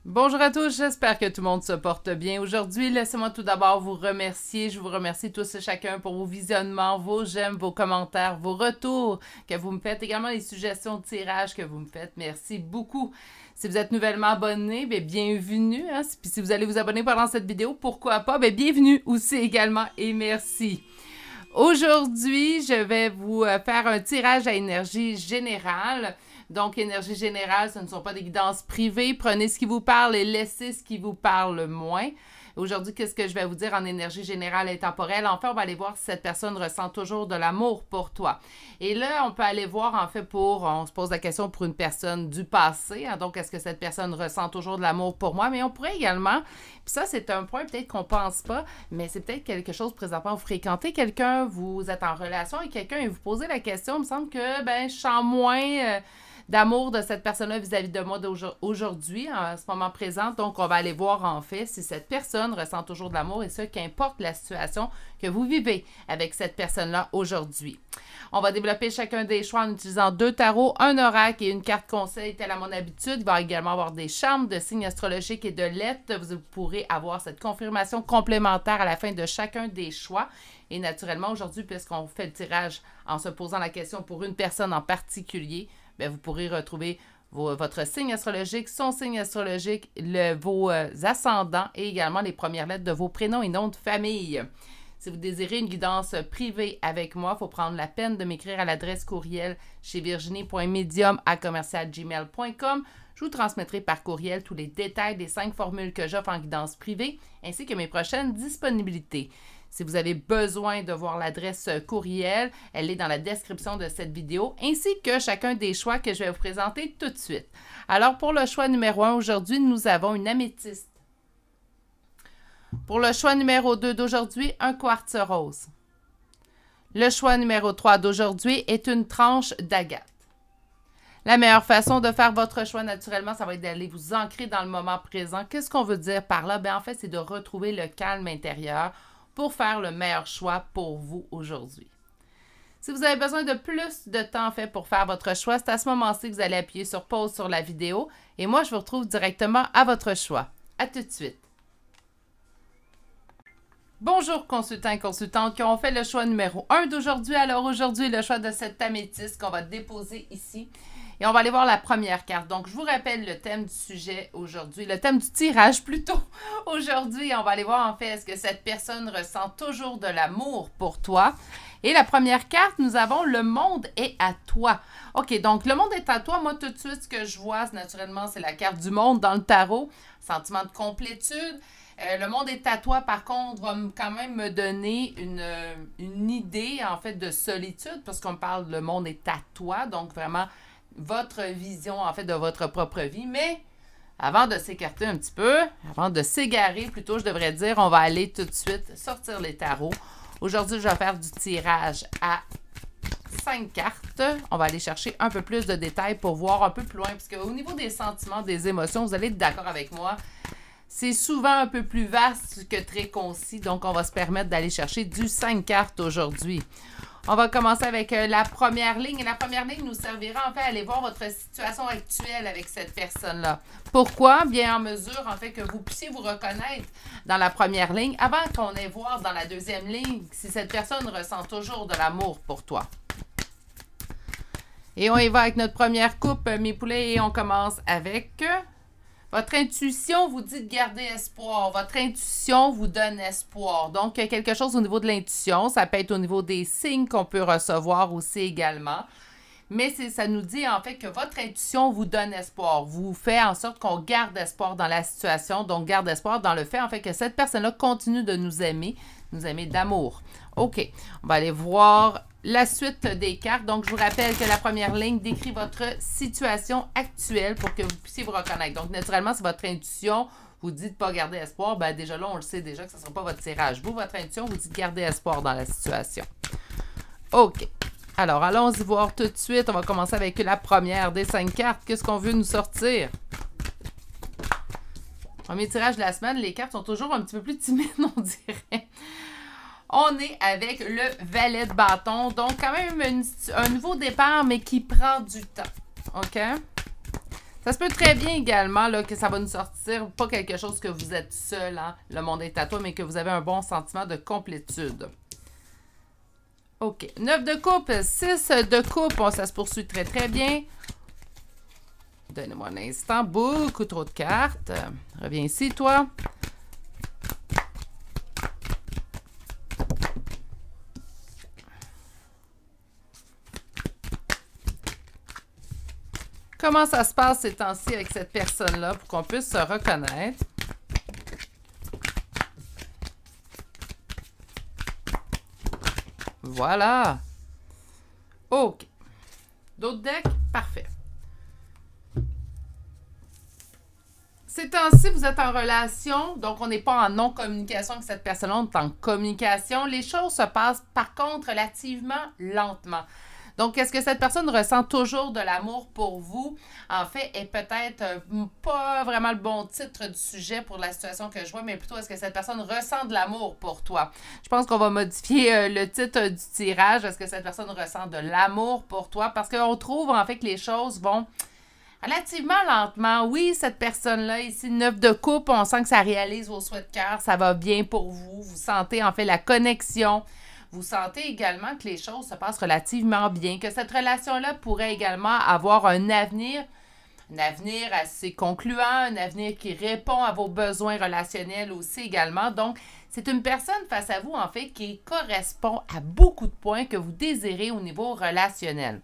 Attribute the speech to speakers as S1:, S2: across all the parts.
S1: Bonjour à tous, j'espère que tout le monde se porte bien. Aujourd'hui, laissez-moi tout d'abord vous remercier. Je vous remercie tous et chacun pour vos visionnements, vos j'aime, vos commentaires, vos retours que vous me faites, également les suggestions de tirage que vous me faites. Merci beaucoup. Si vous êtes nouvellement abonné, bienvenue. Puis si vous allez vous abonner pendant cette vidéo, pourquoi pas? Bienvenue aussi également et merci. Aujourd'hui, je vais vous faire un tirage à énergie générale. Donc, énergie générale, ce ne sont pas des guidances privées. Prenez ce qui vous parle et laissez ce qui vous parle moins. Aujourd'hui, qu'est-ce que je vais vous dire en énergie générale et temporelle? Enfin, on va aller voir si cette personne ressent toujours de l'amour pour toi. Et là, on peut aller voir, en fait, on se pose la question pour une personne du passé. Donc, est-ce que cette personne ressent toujours de l'amour pour moi? Mais on pourrait également, puis ça, c'est un point peut-être qu'on pense pas, mais c'est peut-être quelque chose présentement. Vous fréquentez quelqu'un, vous êtes en relation avec quelqu'un et vous posez la question, il me semble que, je sens moins... d'amour de cette personne-là vis-à-vis de moi d'aujourd'hui, à ce moment présent. Donc, on va aller voir en fait si cette personne ressent toujours de l'amour et ce, qu'importe la situation que vous vivez avec cette personne-là aujourd'hui. On va développer chacun des choix en utilisant 2 tarots, un oracle et une carte conseil, telle à mon habitude. Il va également avoir des charmes, de signes astrologiques et de lettres. Vous pourrez avoir cette confirmation complémentaire à la fin de chacun des choix. Et naturellement, aujourd'hui, puisqu'on fait le tirage en se posant la question pour une personne en particulier, vous pourrez retrouver votre signe astrologique, son signe astrologique, vos ascendants et également les premières lettres de vos prénoms et noms de famille. Si vous désirez une guidance privée avec moi, il faut prendre la peine de m'écrire à l'adresse courriel chez virginie.medium@gmail.com. Je vous transmettrai par courriel tous les détails des 5 formules que j'offre en guidance privée ainsi que mes prochaines disponibilités. Si vous avez besoin de voir l'adresse courriel, elle est dans la description de cette vidéo, ainsi que chacun des choix que je vais vous présenter tout de suite. Alors, pour le choix numéro 1, aujourd'hui, nous avons une améthyste. Pour le choix numéro 2 d'aujourd'hui, un quartz rose. Le choix numéro 3 d'aujourd'hui est une tranche d'agate. La meilleure façon de faire votre choix, naturellement, ça va être d'aller vous ancrer dans le moment présent. Qu'est-ce qu'on veut dire par là? En fait, c'est de retrouver le calme intérieur pour faire le meilleur choix pour vous aujourd'hui. Si vous avez besoin de plus de temps fait pour faire votre choix, c'est à ce moment-ci que vous allez appuyer sur pause sur la vidéo et moi, je vous retrouve directement à votre choix. À tout de suite. Bonjour consultants et consultantes qui ont fait le choix numéro 1 d'aujourd'hui. Alors aujourd'hui, le choix de cette améthyste qu'on va déposer ici. Et on va aller voir la première carte. Donc, je vous rappelle le thème du sujet aujourd'hui, le thème du tirage plutôt. Aujourd'hui, on va aller voir en fait, est-ce que cette personne ressent toujours de l'amour pour toi? Et la première carte, nous avons le monde est à toi. OK, donc le monde est à toi. Moi, tout de suite, ce que je vois, naturellement, c'est la carte du monde dans le tarot. Sentiment de complétude. Le monde est à toi, par contre, va quand même me donner une idée, en fait, de solitude, parce qu'on parle le monde est à toi, donc vraiment votre vision, en fait, de votre propre vie. Mais avant de s'écarter un petit peu, avant de s'égarer, plutôt, je devrais dire, on va aller tout de suite sortir les tarots. Aujourd'hui, je vais faire du tirage à 5 cartes. On va aller chercher un peu plus de détails pour voir un peu plus loin, parce qu'au niveau des sentiments, des émotions, vous allez être d'accord avec moi, c'est souvent un peu plus vaste que très concis, donc on va se permettre d'aller chercher du 5 cartes aujourd'hui. On va commencer avec la première ligne. Et la première ligne nous servira en fait à aller voir votre situation actuelle avec cette personne-là. Pourquoi? Bien en mesure en fait que vous puissiez vous reconnaître dans la première ligne avant qu'on aille voir dans la deuxième ligne si cette personne ressent toujours de l'amour pour toi. Et on y va avec notre première coupe, mes poulets, et on commence avec... Votre intuition vous dit de garder espoir. Votre intuition vous donne espoir. Donc, quelque chose au niveau de l'intuition. Ça peut être au niveau des signes qu'on peut recevoir aussi également. Mais ça nous dit en fait que votre intuition vous donne espoir. Vous fait en sorte qu'on garde espoir dans la situation. Donc, garde espoir dans le fait en fait que cette personne-là continue de nous aimer d'amour. OK, on va aller voir la suite des cartes. Donc, je vous rappelle que la première ligne décrit votre situation actuelle pour que vous puissiez vous reconnaître. Donc, naturellement, si votre intuition vous dit de ne pas garder espoir, déjà là, on le sait déjà que ce ne sera pas votre tirage. Vous, votre intuition vous dit de garder espoir dans la situation. OK. Alors, allons-y voir tout de suite. On va commencer avec la première des 5 cartes. Qu'est-ce qu'on veut nous sortir? Premier tirage de la semaine, les cartes sont toujours un petit peu plus timides, on dirait. On est avec le valet de bâton. Donc, quand même un nouveau départ, mais qui prend du temps. OK? Ça se peut très bien également là, que ça va nous sortir pas quelque chose que vous êtes seul, hein, le monde est à toi, mais que vous avez un bon sentiment de complétude. OK. 9 de coupe, 6 de coupe. Bon, ça se poursuit très, très bien. Donnez-moi un instant. Beaucoup trop de cartes. Reviens ici, toi. Comment ça se passe ces temps-ci avec cette personne-là pour qu'on puisse se reconnaître? Voilà. OK. D'autres decks? Parfait. Ces temps-ci, vous êtes en relation, donc on n'est pas en non-communication avec cette personne-là, on est en communication. Les choses se passent par contre relativement lentement. Donc, est-ce que cette personne ressent toujours de l'amour pour vous? En fait, est peut-être pas vraiment le bon titre du sujet pour la situation que je vois, mais plutôt est-ce que cette personne ressent de l'amour pour toi? Je pense qu'on va modifier le titre du tirage. Est-ce que cette personne ressent de l'amour pour toi? Parce qu'on trouve en fait que les choses vont relativement lentement. Oui, cette personne-là, ici, 9 de coupe, on sent que ça réalise vos souhaits de cœur, ça va bien pour vous. Vous sentez en fait la connexion. Vous sentez également que les choses se passent relativement bien, que cette relation-là pourrait également avoir un avenir assez concluant, un avenir qui répond à vos besoins relationnels aussi également. Donc, c'est une personne face à vous, en fait, qui correspond à beaucoup de points que vous désirez au niveau relationnel.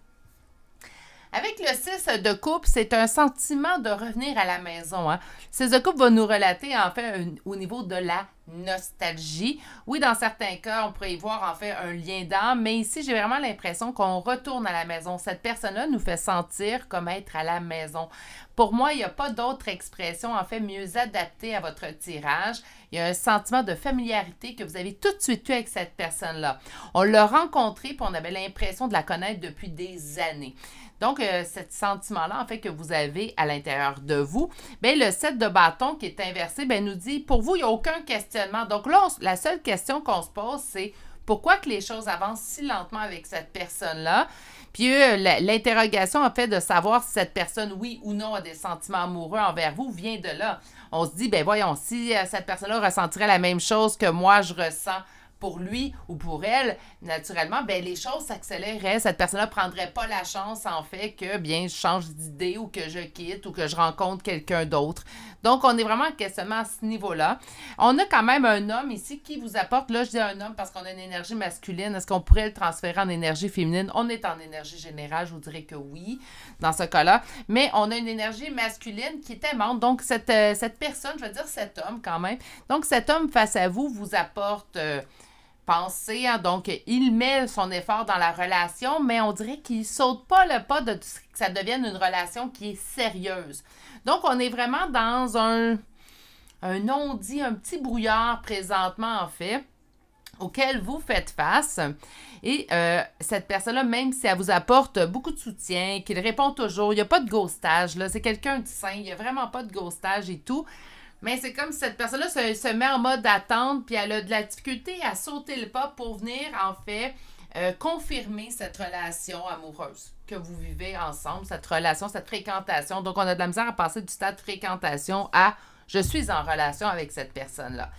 S1: Avec le 6 de coupe, c'est un sentiment de revenir à la maison. Hein? Le 6 de coupe va nous relater en fait au niveau de la nostalgie. Oui, dans certains cas, on pourrait y voir en fait un lien d'âme, mais ici, j'ai vraiment l'impression qu'on retourne à la maison. Cette personne-là nous fait sentir comme être à la maison. Pour moi, il n'y a pas d'autre expression en fait mieux adaptée à votre tirage. Il y a un sentiment de familiarité que vous avez tout de suite eu avec cette personne-là. On l'a rencontrée puis on avait l'impression de la connaître depuis des années. Donc, ce sentiment-là, en fait, que vous avez à l'intérieur de vous, bien, le 7 de bâton qui est inversé, bien, nous dit, pour vous, il n'y a aucun questionnement. Donc là, la seule question qu'on se pose, c'est pourquoi que les choses avancent si lentement avec cette personne-là? Puis l'interrogation, en fait, de savoir si cette personne, oui ou non, a des sentiments amoureux envers vous, vient de là. On se dit, ben voyons, si cette personne-là ressentirait la même chose que moi, je ressens pour lui ou pour elle, naturellement, ben les choses s'accéléreraient. Cette personne-là ne prendrait pas la chance, en fait, que, bien, je change d'idée ou que je quitte ou que je rencontre quelqu'un d'autre. Donc, on est vraiment en questionnement à ce niveau-là. On a quand même un homme ici qui vous apporte, là, je dis un homme parce qu'on a une énergie masculine. Est-ce qu'on pourrait le transférer en énergie féminine? On est en énergie générale, je vous dirais que oui, dans ce cas-là. Mais on a une énergie masculine qui est aimante. Donc, cette personne, je veux dire cet homme quand même. Donc, cet homme face à vous vous apporte... pensée, hein? Donc, il met son effort dans la relation, mais on dirait qu'il ne saute pas le pas de que ça devienne une relation qui est sérieuse. Donc, on est vraiment dans un non-dit, un petit brouillard présentement, en fait, auquel vous faites face. Et cette personne-là, même si elle vous apporte beaucoup de soutien, qu'il répond toujours, il n'y a pas de ghostage, là, c'est quelqu'un de sain, il n'y a vraiment pas de ghostage et tout. Mais c'est comme si cette personne-là se met en mode d'attente, puis elle a de la difficulté à sauter le pas pour venir, en fait, confirmer cette relation amoureuse que vous vivez ensemble, cette relation, cette fréquentation. Donc, on a de la misère à passer du stade fréquentation à « je suis en relation avec cette personne-là ».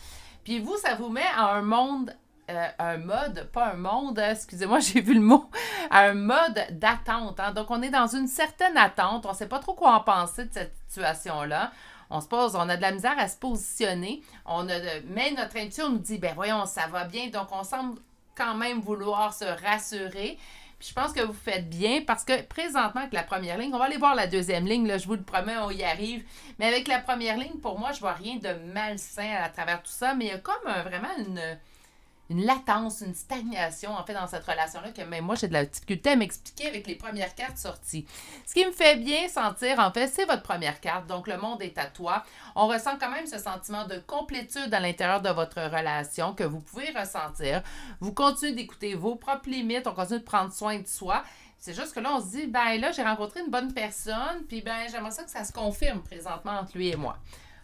S1: Puis vous, ça vous met à un monde... excusez-moi, j'ai vu le mot, un mode d'attente. Hein? Donc, on est dans une certaine attente. On ne sait pas trop quoi en penser de cette situation-là. On a de la misère à se positionner. Mais notre intuition nous dit, ben voyons, ça va bien. Donc, on semble quand même vouloir se rassurer. Puis je pense que vous faites bien parce que présentement, avec la première ligne, on va aller voir la deuxième ligne, là, je vous le promets, on y arrive. Mais avec la première ligne, pour moi, je vois rien de malsain à travers tout ça. Mais il y a comme vraiment une latence, une stagnation, en fait, dans cette relation-là, que même moi, j'ai de la difficulté à m'expliquer avec les premières cartes sorties. Ce qui me fait bien sentir, en fait, c'est votre première carte, donc le monde est à toi. On ressent quand même ce sentiment de complétude à l'intérieur de votre relation que vous pouvez ressentir. Vous continuez d'écouter vos propres limites, on continue de prendre soin de soi. C'est juste que là, on se dit, ben là, j'ai rencontré une bonne personne, puis ben j'aimerais ça que ça se confirme présentement entre lui et moi.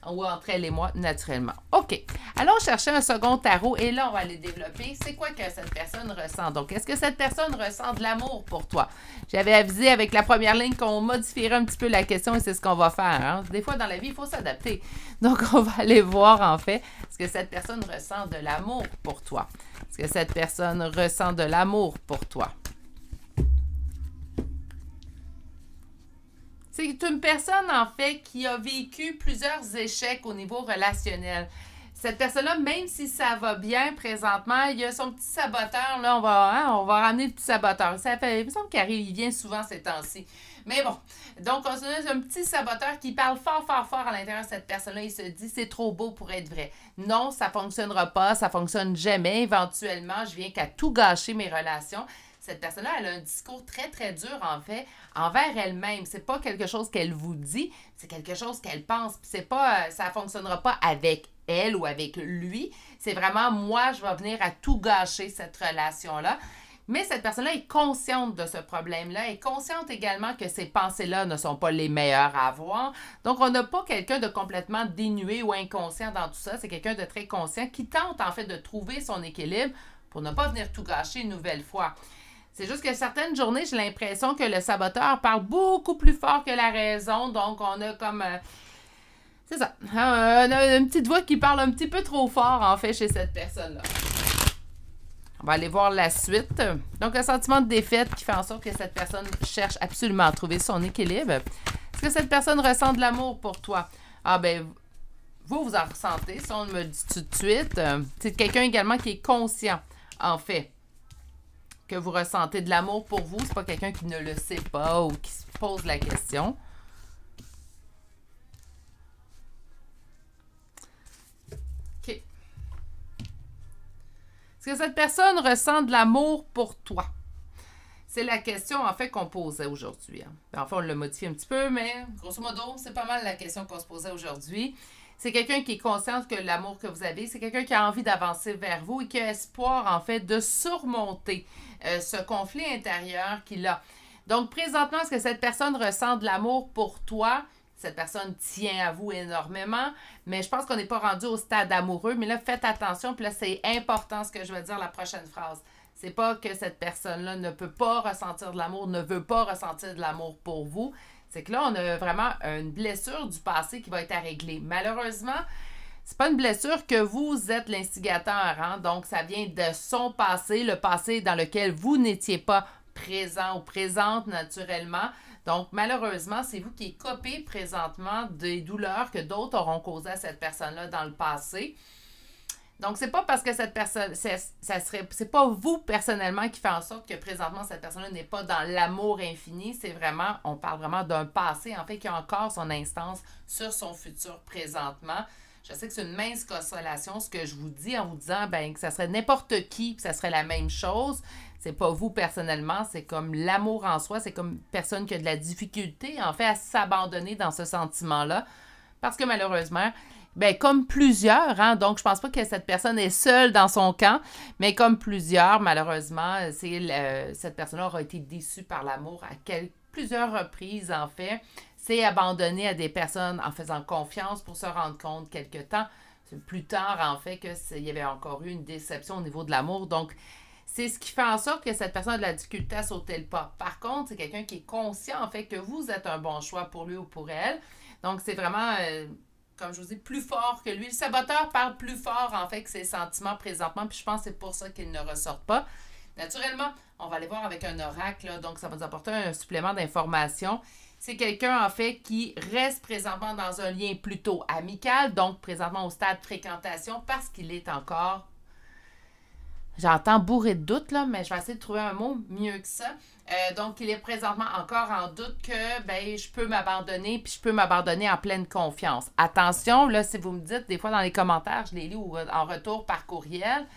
S1: ou entre elle et moi, naturellement. OK. Allons chercher un second tarot et là, on va aller développer. C'est quoi que cette personne ressent? Donc, est-ce que cette personne ressent de l'amour pour toi? J'avais avisé avec la première ligne qu'on modifierait un petit peu la question et c'est ce qu'on va faire. Hein? Des fois, dans la vie, il faut s'adapter. Donc, on va aller voir, en fait, est-ce que cette personne ressent de l'amour pour toi? Est-ce que cette personne ressent de l'amour pour toi? C'est une personne, en fait, qui a vécu plusieurs échecs au niveau relationnel. Cette personne-là, même si ça va bien présentement, il y a son petit saboteur, là, on va ramener le petit saboteur. Ça fait, il me semble qu'il vient souvent ces temps-ci. Mais bon, donc on se donne un petit saboteur qui parle fort, fort, fort à l'intérieur de cette personne-là. Il se dit, c'est trop beau pour être vrai. Non, ça ne fonctionnera pas, ça ne fonctionne jamais. Éventuellement, je viens qu'à tout gâcher mes relations. Cette personne-là, elle a un discours très, très dur, en fait, envers elle-même. C'est pas quelque chose qu'elle vous dit, c'est quelque chose qu'elle pense. Puis c'est pas, ça fonctionnera pas avec elle ou avec lui. C'est vraiment, moi, je vais venir à tout gâcher cette relation-là. Mais cette personne-là est consciente de ce problème-là, est consciente également que ces pensées-là ne sont pas les meilleures à avoir. Donc, on n'a pas quelqu'un de complètement dénué ou inconscient dans tout ça. C'est quelqu'un de très conscient qui tente, en fait, de trouver son équilibre pour ne pas venir tout gâcher une nouvelle fois. C'est juste que certaines journées, j'ai l'impression que le saboteur parle beaucoup plus fort que la raison. Donc, on a comme... c'est ça. On a une petite voix qui parle un petit peu trop fort, en fait, chez cette personne-là. On va aller voir la suite. Donc, un sentiment de défaite qui fait en sorte que cette personne cherche absolument à trouver son équilibre. Est-ce que cette personne ressent de l'amour pour toi? Ah ben, vous en ressentez. Ça, on me le dit tout de suite. C'est quelqu'un également qui est conscient, en fait, que vous ressentez de l'amour pour vous. C'est pas quelqu'un qui ne le sait pas ou qui se pose la question. OK. Est-ce que cette personne ressent de l'amour pour toi? C'est la question, en fait, qu'on posait aujourd'hui. Hein. Enfin, on l'a modifié un petit peu, mais grosso modo, c'est pas mal la question qu'on se posait aujourd'hui. C'est quelqu'un qui est conscient que l'amour que vous avez, c'est quelqu'un qui a envie d'avancer vers vous et qui a espoir, en fait, de surmonter ce conflit intérieur qu'il a. Donc, présentement, est-ce que cette personne ressent de l'amour pour toi? Cette personne tient à vous énormément, mais je pense qu'on n'est pas rendu au stade amoureux. Mais là, faites attention, puis là, c'est important ce que je vais dire la prochaine phrase. C'est pas que cette personne-là ne peut pas ressentir de l'amour, ne veut pas ressentir de l'amour pour vous. C'est que là, on a vraiment une blessure du passé qui va être à régler. Malheureusement, c'est pas une blessure que vous êtes l'instigateur, hein? Donc, ça vient de son passé, le passé dans lequel vous n'étiez pas présent ou présente naturellement. Donc, malheureusement, c'est vous qui copez présentement des douleurs que d'autres auront causées à cette personne-là dans le passé. Donc, c'est pas parce que cette personne, c'est pas vous personnellement qui fait en sorte que présentement cette personne-là n'est pas dans l'amour infini. C'est vraiment, on parle vraiment d'un passé, en fait, qui a encore son instance sur son futur présentement. Je sais que c'est une mince consolation ce que je vous dis en vous disant ben, que ça serait n'importe qui, puis ça serait la même chose. C'est pas vous personnellement, c'est comme l'amour en soi, c'est comme personne qui a de la difficulté, en fait, à s'abandonner dans ce sentiment-là. Parce que malheureusement, ben, comme plusieurs, hein, donc je pense pas que cette personne est seule dans son camp, mais comme plusieurs, malheureusement, cette personne-là aura été déçue par l'amour à plusieurs reprises, en fait. C'est abandonné à des personnes en faisant confiance pour se rendre compte quelque temps, plus tard, en fait, qu'il y avait encore eu une déception au niveau de l'amour. Donc, c'est ce qui fait en sorte que cette personne a de la difficulté à sauter le pas. Par contre, c'est quelqu'un qui est conscient, en fait, que vous êtes un bon choix pour lui ou pour elle. Donc, c'est vraiment... comme je vous dis, plus fort que lui. Le saboteur parle plus fort, en fait, que ses sentiments présentement, puis je pense que c'est pour ça qu'il ne ressort pas. Naturellement, on va aller voir avec un oracle, là, donc ça va nous apporter un supplément d'informations. C'est quelqu'un, en fait, qui reste présentement dans un lien plutôt amical, donc présentement au stade de fréquentation, parce qu'il est encore... J'entends bourré de doute, là, mais je vais essayer de trouver un mot mieux que ça. Donc, il est présentement encore en doute que ben, je peux m'abandonner, puis je peux m'abandonner en pleine confiance. Attention, là, si vous me dites, des fois dans les commentaires, je les lis ou en retour par courriel,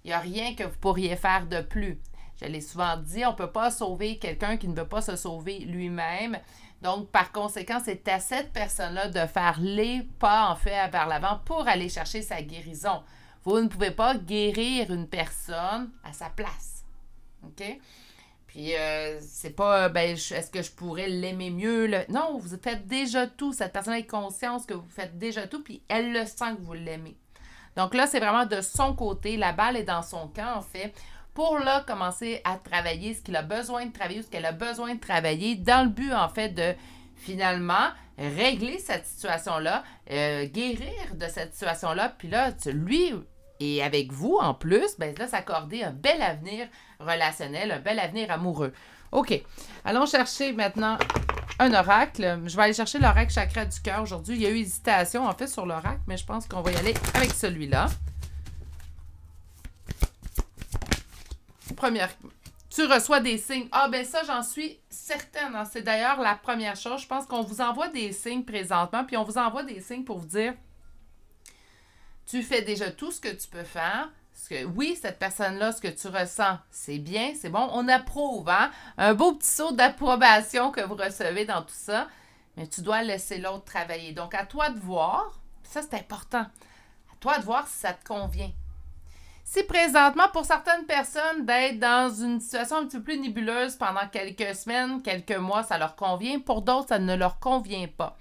S1: il n'y a rien que vous pourriez faire de plus. Je l'ai souvent dit, on ne peut pas sauver quelqu'un qui ne veut pas se sauver lui-même. Donc, par conséquent, c'est à cette personne-là de faire les pas, en fait, vers l'avant pour aller chercher sa guérison. Vous ne pouvez pas guérir une personne à sa place. OK? Puis, c'est pas, est-ce que je pourrais l'aimer mieux? Non, vous faites déjà tout. Cette personne a conscience que vous faites déjà tout, puis elle le sent que vous l'aimez. Donc là, c'est vraiment de son côté. La balle est dans son camp, en fait, pour là, commencer à travailler ce qu'il a besoin de travailler ou ce qu'elle a besoin de travailler dans le but, en fait, de finalement régler cette situation-là, guérir de cette situation-là. Puis là, lui et avec vous, en plus, ben là, s'accorder un bel avenir relationnel, un bel avenir amoureux. OK. Allons chercher maintenant un oracle. Je vais aller chercher l'oracle chakra du cœur aujourd'hui. Il y a eu hésitation, en fait, sur l'oracle, mais je pense qu'on va y aller avec celui-là. Première. Tu reçois des signes. Ah, ben ça, j'en suis certaine. Hein? C'est d'ailleurs la première chose. Je pense qu'on vous envoie des signes présentement, puis on vous envoie des signes pour vous dire tu fais déjà tout ce que tu peux faire. Parce que, oui, cette personne-là, ce que tu ressens, c'est bien, c'est bon. On approuve, hein? Un beau petit saut d'approbation que vous recevez dans tout ça. Mais tu dois laisser l'autre travailler. Donc, à toi de voir, ça c'est important, à toi de voir si ça te convient. Si présentement, pour certaines personnes, d'être dans une situation un petit peu plus nébuleuse pendant quelques semaines, quelques mois, ça leur convient. Pour d'autres, ça ne leur convient pas.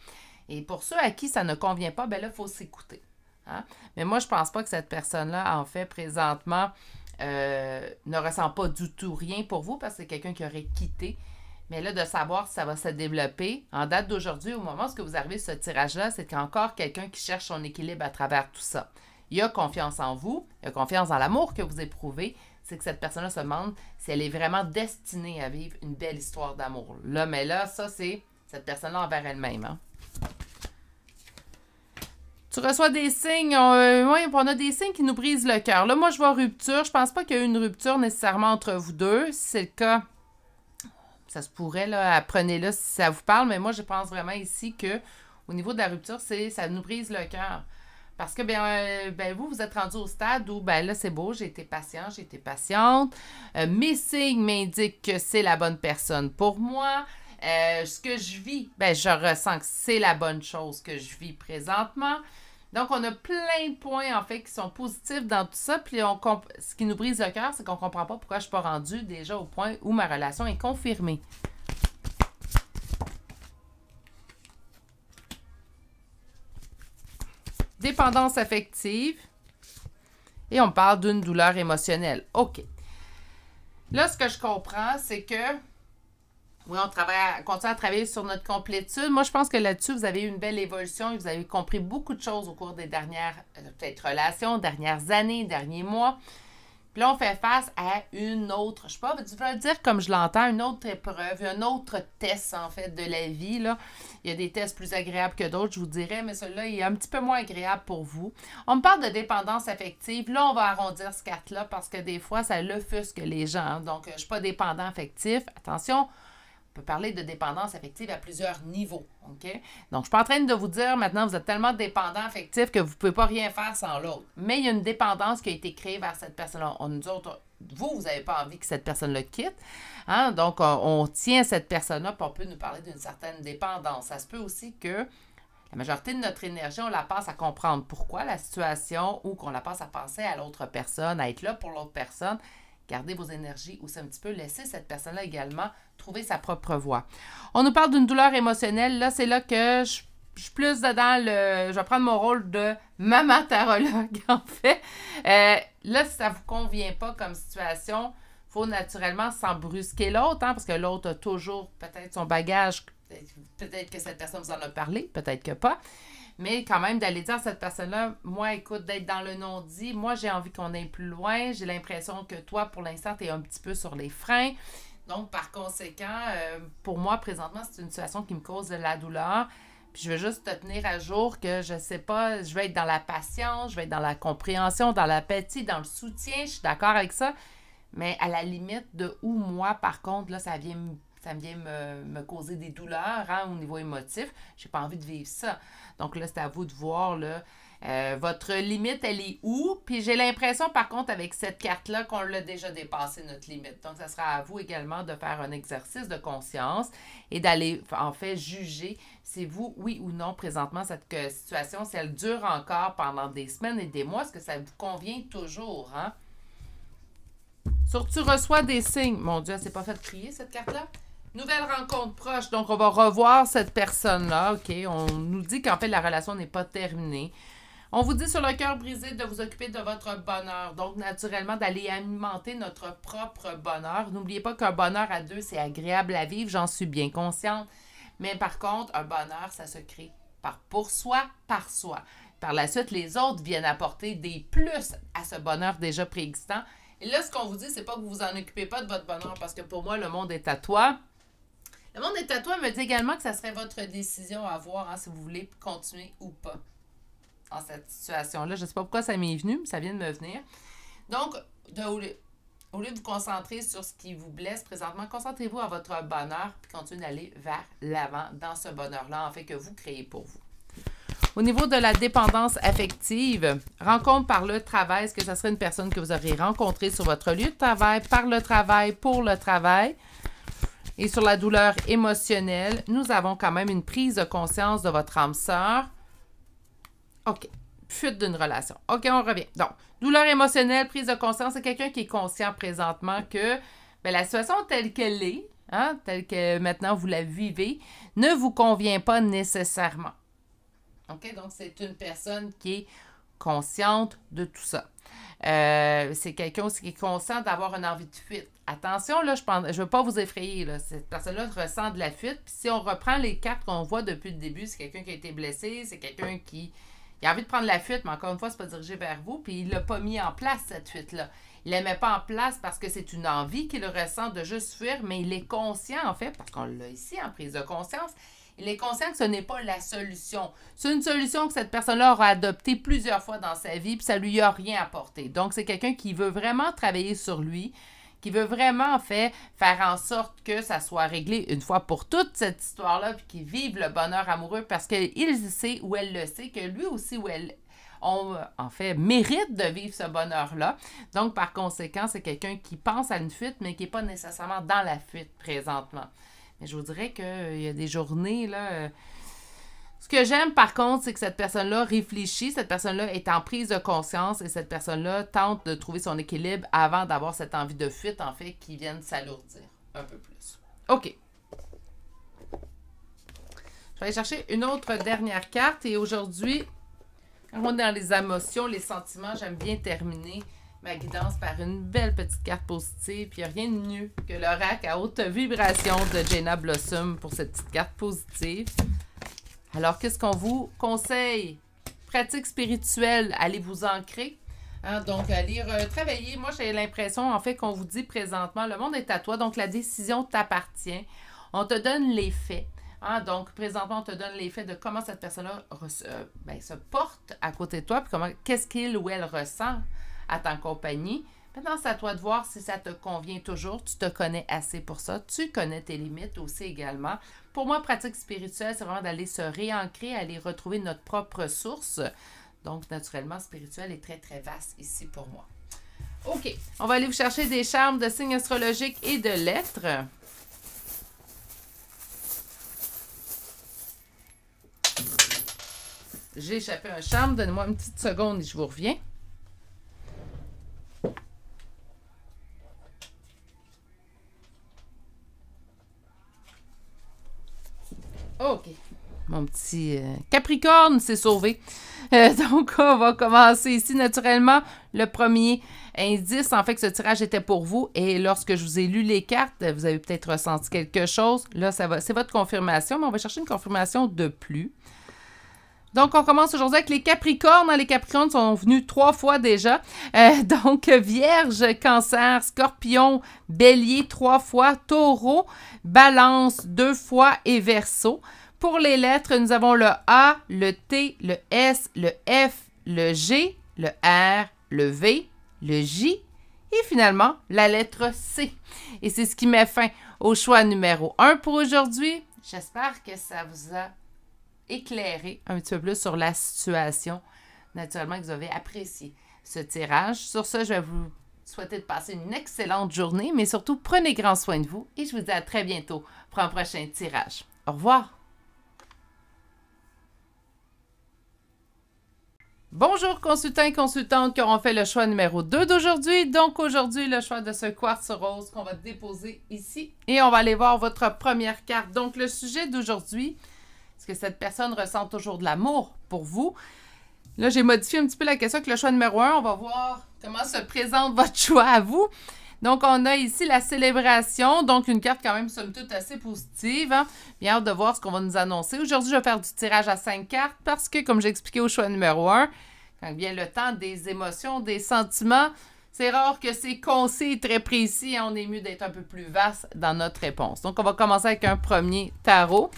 S1: Et pour ceux à qui ça ne convient pas, ben là, il faut s'écouter. Hein? Mais moi, je pense pas que cette personne-là, en fait, présentement, ne ressent pas du tout rien pour vous parce que c'est quelqu'un qui aurait quitté. Mais là, de savoir si ça va se développer, en date d'aujourd'hui, au moment où vous arrivez sur ce tirage-là, c'est qu'il y a encore quelqu'un qui cherche son équilibre à travers tout ça. Il a confiance en vous, il a confiance dans l'amour que vous éprouvez. C'est que cette personne-là se demande si elle est vraiment destinée à vivre une belle histoire d'amour. Là, mais là, ça, c'est cette personne-là envers elle-même. Hein? Tu reçois des signes, oui, on a des signes qui nous brisent le cœur. Là, moi, je vois rupture. Je pense pas qu'il y a eu une rupture nécessairement entre vous deux. Si c'est le cas, ça se pourrait, là, apprenez-le si ça vous parle. Mais moi, je pense vraiment ici que au niveau de la rupture, ça nous brise le cœur. Parce que, vous êtes rendu au stade où, là, c'est beau, j'ai été patient, j'ai été patiente. Mes signes m'indiquent que c'est la bonne personne pour moi. Ce que je vis, je ressens que c'est la bonne chose que je vis présentement. Donc, on a plein de points, en fait, qui sont positifs dans tout ça. Puis, ce qui nous brise le cœur, c'est qu'on ne comprend pas pourquoi je ne suis pas rendue déjà au point où ma relation est confirmée. Dépendance affective. Et on parle d'une douleur émotionnelle. OK. Là, ce que je comprends, c'est que oui, on continue à travailler sur notre complétude. Moi, je pense que là-dessus, vous avez eu une belle évolution et vous avez compris beaucoup de choses au cours des dernières, peut-être relations, dernières années, derniers mois. Puis là, on fait face à une autre, je sais pas, je vais le dire comme je l'entends, une autre épreuve, un autre test, en fait, de la vie, là. Il y a des tests plus agréables que d'autres, je vous dirais, mais celui-là, il est un petit peu moins agréable pour vous. On me parle de dépendance affective. Là, on va arrondir ce carte-là parce que des fois, ça l'offusque les gens. Hein. Donc, je ne suis pas dépendant affectif. Attention, on peut parler de dépendance affective à plusieurs niveaux, OK? Donc, je ne suis pas en train de vous dire maintenant, vous êtes tellement dépendant affectif que vous ne pouvez pas rien faire sans l'autre. Mais il y a une dépendance qui a été créée vers cette personne-là. Nous autres, vous n'avez pas envie que cette personne-là quitte. Hein? Donc, on tient à cette personne-là, puis on peut nous parler d'une certaine dépendance. Ça se peut aussi que la majorité de notre énergie, on la passe à comprendre pourquoi la situation ou qu'on la passe à penser à l'autre personne, à être là pour l'autre personne. Gardez vos énergies aussi un petit peu. Laissez cette personne-là également trouver sa propre voie. On nous parle d'une douleur émotionnelle. Là, c'est là que je suis plus dedans je vais prendre mon rôle de maman tarologue, en fait. Là, si ça ne vous convient pas comme situation, il faut naturellement s'en brusquer l'autre, hein, parce que l'autre a toujours peut-être son bagage. Peut-être que cette personne vous en a parlé, peut-être que pas. Mais quand même, d'aller dire à cette personne-là, moi, écoute, d'être dans le non-dit, moi, j'ai envie qu'on aille plus loin. J'ai l'impression que toi, pour l'instant, tu es un petit peu sur les freins. Donc, par conséquent, pour moi, présentement, c'est une situation qui me cause de la douleur. Puis, je veux juste te tenir à jour que je sais pas, je vais être dans la patience, je vais être dans la compréhension, dans l'apathie, dans le soutien. Je suis d'accord avec ça. Mais à la limite de où, moi, par contre, là, ça vient me causer des douleurs, hein, au niveau émotif. J'ai pas envie de vivre ça. Donc là, c'est à vous de voir, là, votre limite, elle est où? Puis j'ai l'impression, par contre, avec cette carte-là, qu'on l'a déjà dépassé, notre limite. Donc, ça sera à vous également de faire un exercice de conscience et d'aller, en fait, juger si vous, oui ou non, présentement, cette situation, si elle dure encore pendant des semaines et des mois, est-ce que ça vous convient toujours, hein? Sur tu reçois des signes. Mon Dieu, elle s'est pas fait crier, cette carte-là. Nouvelle rencontre proche. Donc, on va revoir cette personne-là. OK, on nous dit qu'en fait, la relation n'est pas terminée. On vous dit sur le cœur brisé de vous occuper de votre bonheur. Donc, naturellement, d'aller alimenter notre propre bonheur. N'oubliez pas qu'un bonheur à deux, c'est agréable à vivre. J'en suis bien consciente. Mais par contre, un bonheur, ça se crée pour soi, par soi. Par la suite, les autres viennent apporter des plus à ce bonheur déjà préexistant. Et là, ce qu'on vous dit, c'est pas que vous vous en occupez pas de votre bonheur, parce que pour moi, le monde est à toi. Le monde est à toi me dit également que ça serait votre décision à voir, hein, si vous voulez continuer ou pas dans cette situation-là. Je ne sais pas pourquoi ça m'est venu, mais ça vient de me venir. Donc, au lieu de vous concentrer sur ce qui vous blesse présentement, concentrez-vous à votre bonheur puis continuez d'aller vers l'avant dans ce bonheur-là, en fait, que vous créez pour vous. Au niveau de la dépendance affective, rencontre par le travail, est-ce que ça serait une personne que vous aurez rencontrée sur votre lieu de travail, par le travail, pour le travail? Et sur la douleur émotionnelle, nous avons quand même une prise de conscience de votre âme sœur. OK. Fuite d'une relation. OK, on revient. Donc, douleur émotionnelle, prise de conscience, c'est quelqu'un qui est conscient présentement que la situation telle qu'elle est, hein, telle que maintenant vous la vivez, ne vous convient pas nécessairement. OK? Donc, c'est une personne qui est consciente de tout ça. C'est quelqu'un aussi qui est conscient d'avoir une envie de fuite. Attention, là, je ne veux pas vous effrayer. Là. Cette personne-là ressent de la fuite. Puis si on reprend les cartes qu'on voit depuis le début, c'est quelqu'un qui a été blessé, c'est quelqu'un qui a envie de prendre la fuite, mais encore une fois, c'est pas dirigé vers vous. Puis il l'a pas mis en place, cette fuite-là. Il ne la met pas en place parce que c'est une envie qu'il ressent de juste fuir, mais il est conscient, en fait, parce qu'on l'a ici en prise de conscience. Il est conscient que ce n'est pas la solution. C'est une solution que cette personne-là aura adoptée plusieurs fois dans sa vie, puis ça ne lui a rien apporté. Donc, c'est quelqu'un qui veut vraiment travailler sur lui, qui veut vraiment, en fait, faire en sorte que ça soit réglé une fois pour toutes, cette histoire-là, puis qu'il vive le bonheur amoureux, parce qu'il sait, ou elle le sait, que lui aussi, ou elle, en fait, mérite de vivre ce bonheur-là. Donc, par conséquent, c'est quelqu'un qui pense à une fuite, mais qui n'est pas nécessairement dans la fuite présentement. Mais je vous dirais qu'il y a des journées, là... Ce que j'aime, par contre, c'est que cette personne-là réfléchit, cette personne-là est en prise de conscience et cette personne-là tente de trouver son équilibre avant d'avoir cette envie de fuite, en fait, qui vienne s'alourdir un peu plus. OK. Je vais aller chercher une autre dernière carte et aujourd'hui, quand on est dans les émotions, les sentiments, j'aime bien terminer ma guidance par une belle petite carte positive. Puis il n'y a rien de mieux que l'oracle à haute vibration de Jenna Blossom pour cette petite carte positive. Alors, qu'est-ce qu'on vous conseille? Pratique spirituelle, allez vous ancrer. Hein, donc, allez travailler. Moi, j'ai l'impression, en fait, qu'on vous dit présentement, le monde est à toi, donc la décision t'appartient. On te donne les faits. Hein, donc, présentement, on te donne les faits de comment cette personne-là se porte à côté de toi, puis qu'est-ce qu'il ou elle ressent à ta compagnie. Maintenant, c'est à toi de voir si ça te convient toujours. Tu te connais assez pour ça. Tu connais tes limites aussi également. Pour moi, pratique spirituelle, c'est vraiment d'aller se réancrer, aller retrouver notre propre source. Donc, naturellement, spirituel est très, très vaste ici pour moi. OK. On va aller vous chercher des charmes de signes astrologiques et de lettres. J'ai échappé un charme. Donnez-moi une petite seconde et je vous reviens. OK. Mon petit Capricorne s'est sauvé. Donc, on va commencer ici. Naturellement, le premier indice, en fait, que ce tirage était pour vous. Et lorsque je vous ai lu les cartes, vous avez peut-être ressenti quelque chose. Là, c'est votre confirmation, mais on va chercher une confirmation de plus. Donc, on commence aujourd'hui avec les Capricornes. Les Capricornes sont venus 3 fois déjà. Donc, Vierge, Cancer, Scorpion, Bélier 3 fois, Taureau, Balance 2 fois et Verseau. Pour les lettres, nous avons le A, le T, le S, le F, le G, le R, le V, le J et finalement la lettre C. Et c'est ce qui met fin au choix numéro 1 pour aujourd'hui. J'espère que ça vous a éclairer un petit peu plus sur la situation. Naturellement, que vous avez apprécié ce tirage. Sur ce, je vais vous souhaiter de passer une excellente journée, mais surtout, prenez grand soin de vous et je vous dis à très bientôt pour un prochain tirage. Au revoir! Bonjour consultants et consultantes qui auront fait le choix numéro 2 d'aujourd'hui. Donc aujourd'hui, le choix de ce quartz rose qu'on va déposer ici. Et on va aller voir votre première carte. Donc le sujet d'aujourd'hui, est-ce que cette personne ressent toujours de l'amour pour vous? Là, j'ai modifié un petit peu la question avec le choix numéro 1. On va voir comment se présente votre choix à vous. Donc, on a ici la célébration, donc une carte quand même, somme toute, assez positive. Hein? Bien hâte de voir ce qu'on va nous annoncer. Aujourd'hui, je vais faire du tirage à 5 cartes parce que, comme j'ai expliqué au choix numéro 1, quand vient le temps des émotions, des sentiments, c'est rare que c'est concis et très précis. Hein? On est mieux d'être un peu plus vaste dans notre réponse. Donc, on va commencer avec un premier tarot.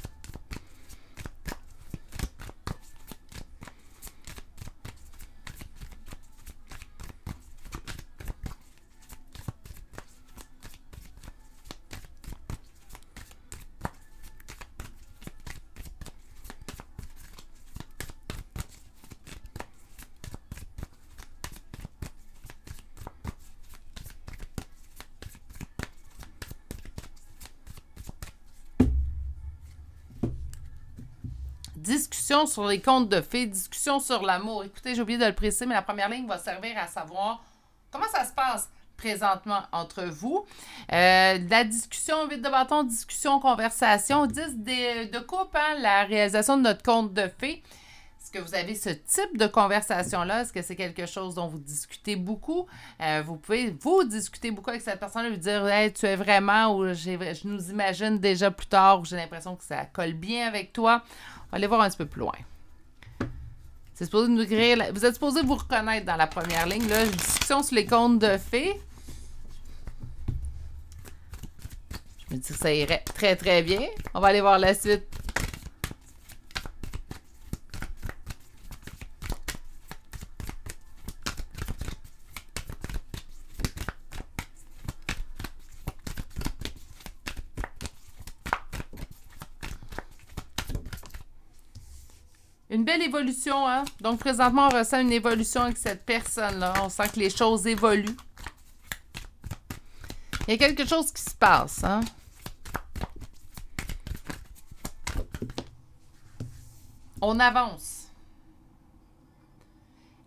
S1: Discussion sur les contes de fées, discussion sur l'amour. Écoutez, j'ai oublié de le préciser, mais la première ligne va servir à savoir comment ça se passe présentement entre vous. La discussion, 8 de bâton, discussion, conversation, 10 de coupe, hein, la réalisation de notre conte de fées. Est-ce que vous avez ce type de conversation-là? Est-ce que c'est quelque chose dont vous discutez beaucoup? Vous pouvez vous discuter beaucoup avec cette personne-là, lui dire hey, tu es vraiment, ou je nous imagine déjà plus tard, ou j'ai l'impression que ça colle bien avec toi. On va aller voir un petit peu plus loin. C'est supposé nous créer. Vous êtes supposé vous reconnaître dans la première ligne. Là, discussion sur les contes de fées. Je me dis que ça irait très très bien. On va aller voir la suite. Une belle évolution, hein? Donc, présentement, on ressent une évolution avec cette personne-là. On sent que les choses évoluent. Il y a quelque chose qui se passe, hein? On avance.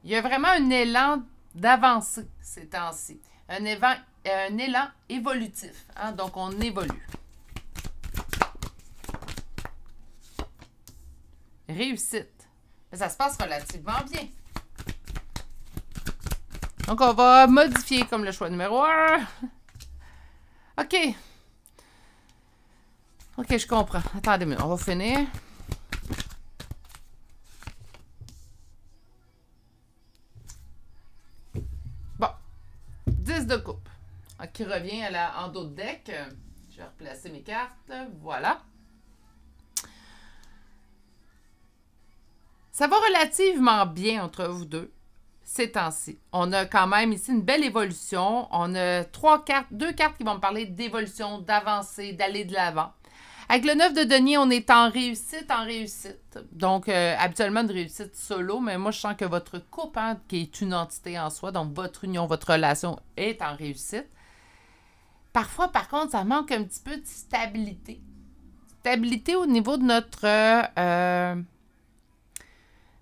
S1: Il y a vraiment un élan d'avancée ces temps-ci. Un élan évolutif, hein? Donc, on évolue. Réussite. Mais ça se passe relativement bien. Donc, on va modifier comme le choix numéro 1. OK. OK, je comprends. Attendez, on va finir. Bon. 10 de coupe. Qui revient en dos de deck. Je vais replacer mes cartes. Voilà. Ça va relativement bien entre vous deux ces temps-ci. On a quand même ici une belle évolution. On a deux cartes qui vont me parler d'évolution, d'avancer, d'aller de l'avant. Avec le 9 de denier, on est en réussite, Donc, habituellement, une réussite solo, mais moi, je sens que votre couple, hein, qui est une entité en soi, donc votre union, votre relation est en réussite. Parfois, par contre, ça manque un petit peu de stabilité. Stabilité au niveau de notre...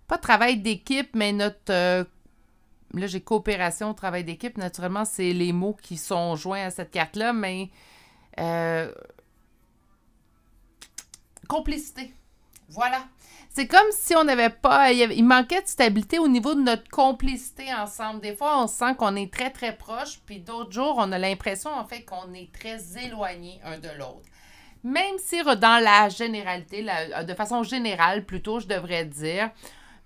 S1: pas travail d'équipe, mais notre... là, j'ai coopération, travail d'équipe. Naturellement, c'est les mots qui sont joints à cette carte-là, mais... complicité. Voilà. C'est comme si on n'avait pas... Il manquait de stabilité au niveau de notre complicité ensemble. Des fois, on sent qu'on est très, très proche, puis d'autres jours, on a l'impression, en fait, qu'on est très éloignés un de l'autre. Même si, dans la généralité, de façon générale, plutôt, je devrais dire...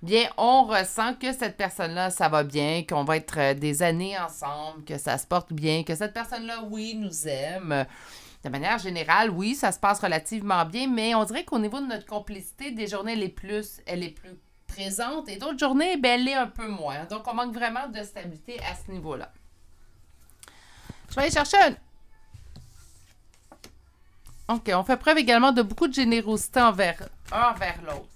S1: bien, on ressent que cette personne-là, ça va bien, qu'on va être des années ensemble, que ça se porte bien, que cette personne-là, oui, nous aime. De manière générale, oui, ça se passe relativement bien, mais on dirait qu'au niveau de notre complicité, des journées, elle est plus présente et d'autres journées, ben, elle est un peu moins. Donc, on manque vraiment de stabilité à ce niveau-là. Je vais aller chercher OK, on fait preuve également de beaucoup de générosité envers l'autre.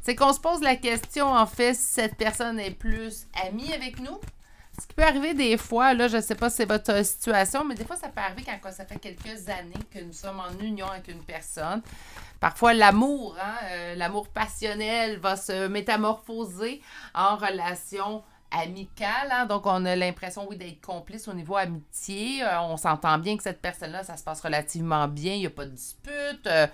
S1: C'est qu'on se pose la question, en fait, si cette personne est plus amie avec nous, Ce qui peut arriver des fois, là, je ne sais pas si c'est votre situation, mais des fois, ça peut arriver quand ça fait quelques années que nous sommes en union avec une personne. Parfois, l'amour, l'amour passionnel va se métamorphoser en relation amicale. Hein? Donc, on a l'impression, oui, d'être complice au niveau amitié. On s'entend bien que cette personne-là, ça se passe relativement bien. Il n'y a pas de dispute. Ça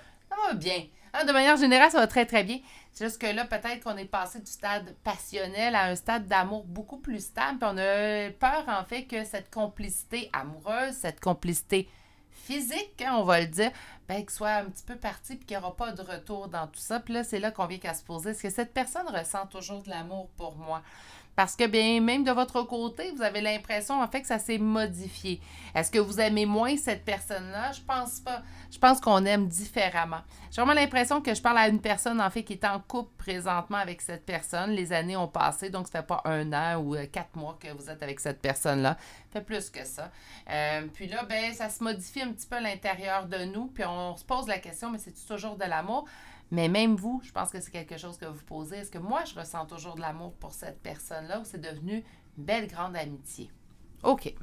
S1: va bien. Hein? De manière générale, ça va très, très bien. C'est juste que là, peut-être qu'on est passé du stade passionnel à un stade d'amour beaucoup plus stable. Puis on a peur, en fait, que cette complicité amoureuse, cette complicité physique, hein, on va le dire, ben, qu'il soit un petit peu parti puis qu'il n'y aura pas de retour dans tout ça. Puis là, c'est là qu'on vient qu'à se poser. Est-ce que cette personne ressent toujours de l'amour pour moi? Parce que, bien, même de votre côté, vous avez l'impression, en fait, que ça s'est modifié. Est-ce que vous aimez moins cette personne-là? Je pense pas. Je pense qu'on aime différemment. J'ai vraiment l'impression que je parle à une personne, en fait, qui est en couple présentement avec cette personne. Les années ont passé, donc ça fait pas 1 an ou 4 mois que vous êtes avec cette personne-là. Ça fait plus que ça. Puis là, ben, ça se modifie un petit peu à l'intérieur de nous, puis on se pose la question, mais c'est-tu toujours de l'amour? Mais même vous, je pense que c'est quelque chose que vous posez. Est-ce que moi, je ressens toujours de l'amour pour cette personne-là ou c'est devenu une belle grande amitié? OK.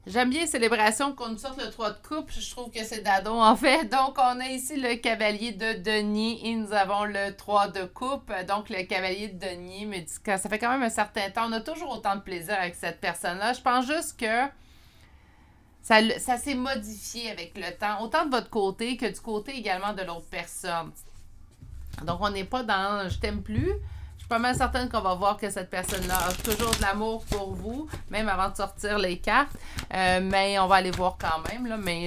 S1: J'aime bien célébration qu'on nous sorte le 3 de coupe. Je trouve que c'est dado, en fait. Donc, on a ici le cavalier de denier et nous avons le 3 de coupe. Donc, le cavalier de denier me dit que ça fait quand même un certain temps. On a toujours autant de plaisir avec cette personne-là. Je pense juste que ça s'est modifié avec le temps. Autant de votre côté que du côté également de l'autre personne. Donc, on n'est pas dans « je t'aime plus ». Je suis pas mal certaine qu'on va voir que cette personne-là a toujours de l'amour pour vous, même avant de sortir les cartes. Mais on va aller voir quand même. Là, mais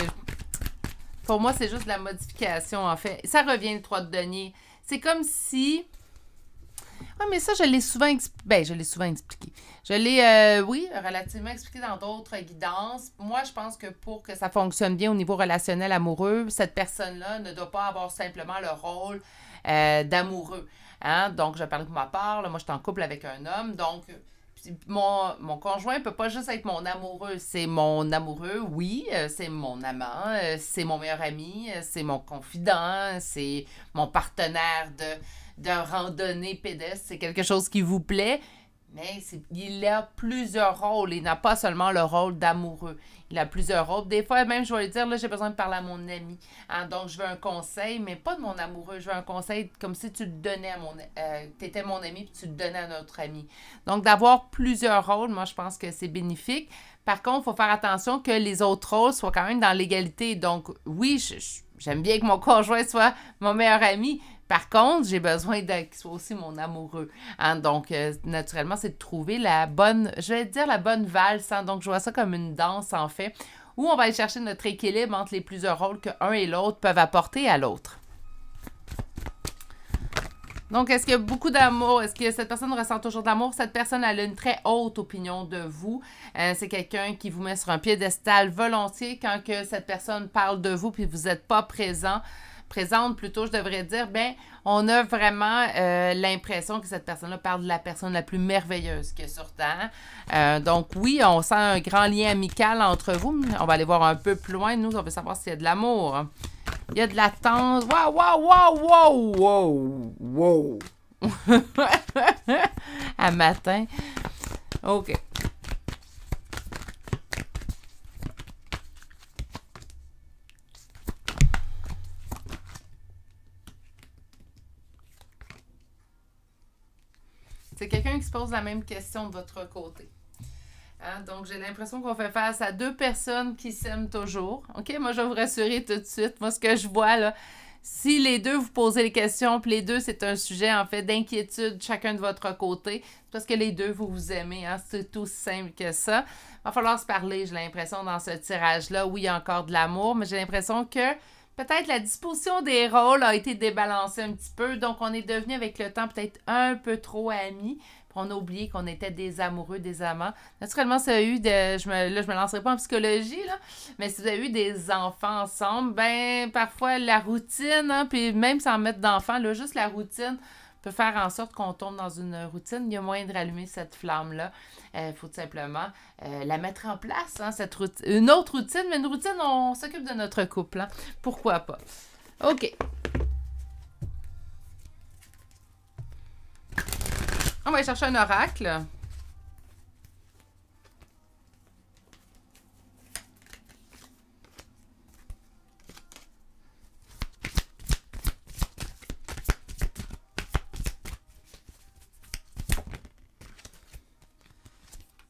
S1: pour moi, c'est juste de la modification, en fait. Ça revient, le 3 de denier. C'est comme si... Oui, mais ça, je l'ai souvent expliqué. Ben, je l'ai souvent expliqué. Je l'ai, oui, relativement expliqué dans d'autres guidances. Moi, je pense que pour que ça fonctionne bien au niveau relationnel amoureux, cette personne-là ne doit pas avoir simplement le rôle d'amoureux. Hein? Donc, je parle de ma part. Là, moi, je suis en couple avec un homme. Donc, mon conjoint ne peut pas juste être mon amoureux. C'est mon amoureux, oui. C'est mon amant. C'est mon meilleur ami. C'est mon confident. C'est mon partenaire de randonnée pédestre. C'est quelque chose qui vous plaît. Mais il a plusieurs rôles. Il n'a pas seulement le rôle d'amoureux. Il a plusieurs rôles. Des fois, même, je vais lui dire, là, j'ai besoin de parler à mon ami. Hein, donc, je veux un conseil, mais pas de mon amoureux. Je veux un conseil comme si tu le donnais à tu étais mon ami puis tu le donnais à notre ami. Donc, d'avoir plusieurs rôles, moi, je pense que c'est bénéfique. Par contre, il faut faire attention que les autres rôles soient quand même dans l'égalité. Donc, oui, j'aime bien que mon conjoint soit mon meilleur ami. Par contre, j'ai besoin qu'il soit aussi mon amoureux. Hein? Donc, naturellement, c'est de trouver la bonne, je vais dire la bonne valse. Hein? Donc, je vois ça comme une danse, en fait, où on va aller chercher notre équilibre entre les plusieurs rôles qu'un et l'autre peuvent apporter à l'autre. Donc, est-ce qu'il y a beaucoup d'amour? Est-ce que cette personne ressent toujours de l'amour? Cette personne, elle a une très haute opinion de vous. C'est quelqu'un qui vous met sur un piédestal volontiers quand que cette personne parle de vous puis vous n'êtes pas présente plutôt, je devrais dire, ben on a vraiment l'impression que cette personne-là parle de la personne la plus merveilleuse qu'il y a sur Terre. Donc oui, on sent un grand lien amical entre vous. On va aller voir un peu plus loin. Nous, on veut savoir s'il y a de l'amour. Il y a de la tendresse. Wow, wow, wow, wow, wow, wow. À matin. OK. C'est quelqu'un qui se pose la même question de votre côté. Hein? Donc, j'ai l'impression qu'on fait face à deux personnes qui s'aiment toujours. OK? Moi, je vais vous rassurer tout de suite. Moi, ce que je vois, là, si les deux vous posez les questions, puis les deux, c'est un sujet, en fait, d'inquiétude, chacun de votre côté, c'est parce que les deux, vous vous aimez. Hein? C'est tout simple que ça. Il va falloir se parler, j'ai l'impression, dans ce tirage-là. Oui, il y a encore de l'amour, mais j'ai l'impression que peut-être la disposition des rôles a été débalancée un petit peu. Donc, on est devenu avec le temps peut-être un peu trop amis. Puis on a oublié qu'on était des amoureux, des amants. Naturellement, ça a eu là, je me lancerai pas en psychologie, là. Mais si vous avez eu des enfants ensemble, ben, parfois, la routine, hein, puis même sans mettre d'enfants, là, juste la routine peut faire en sorte qu'on tombe dans une routine. Il y a moyen de rallumer cette flamme-là. Il faut tout simplement la mettre en place, hein, cette routine. Une autre routine, mais une routine, on s'occupe de notre couple. Hein. Pourquoi pas? OK. On va aller chercher un oracle.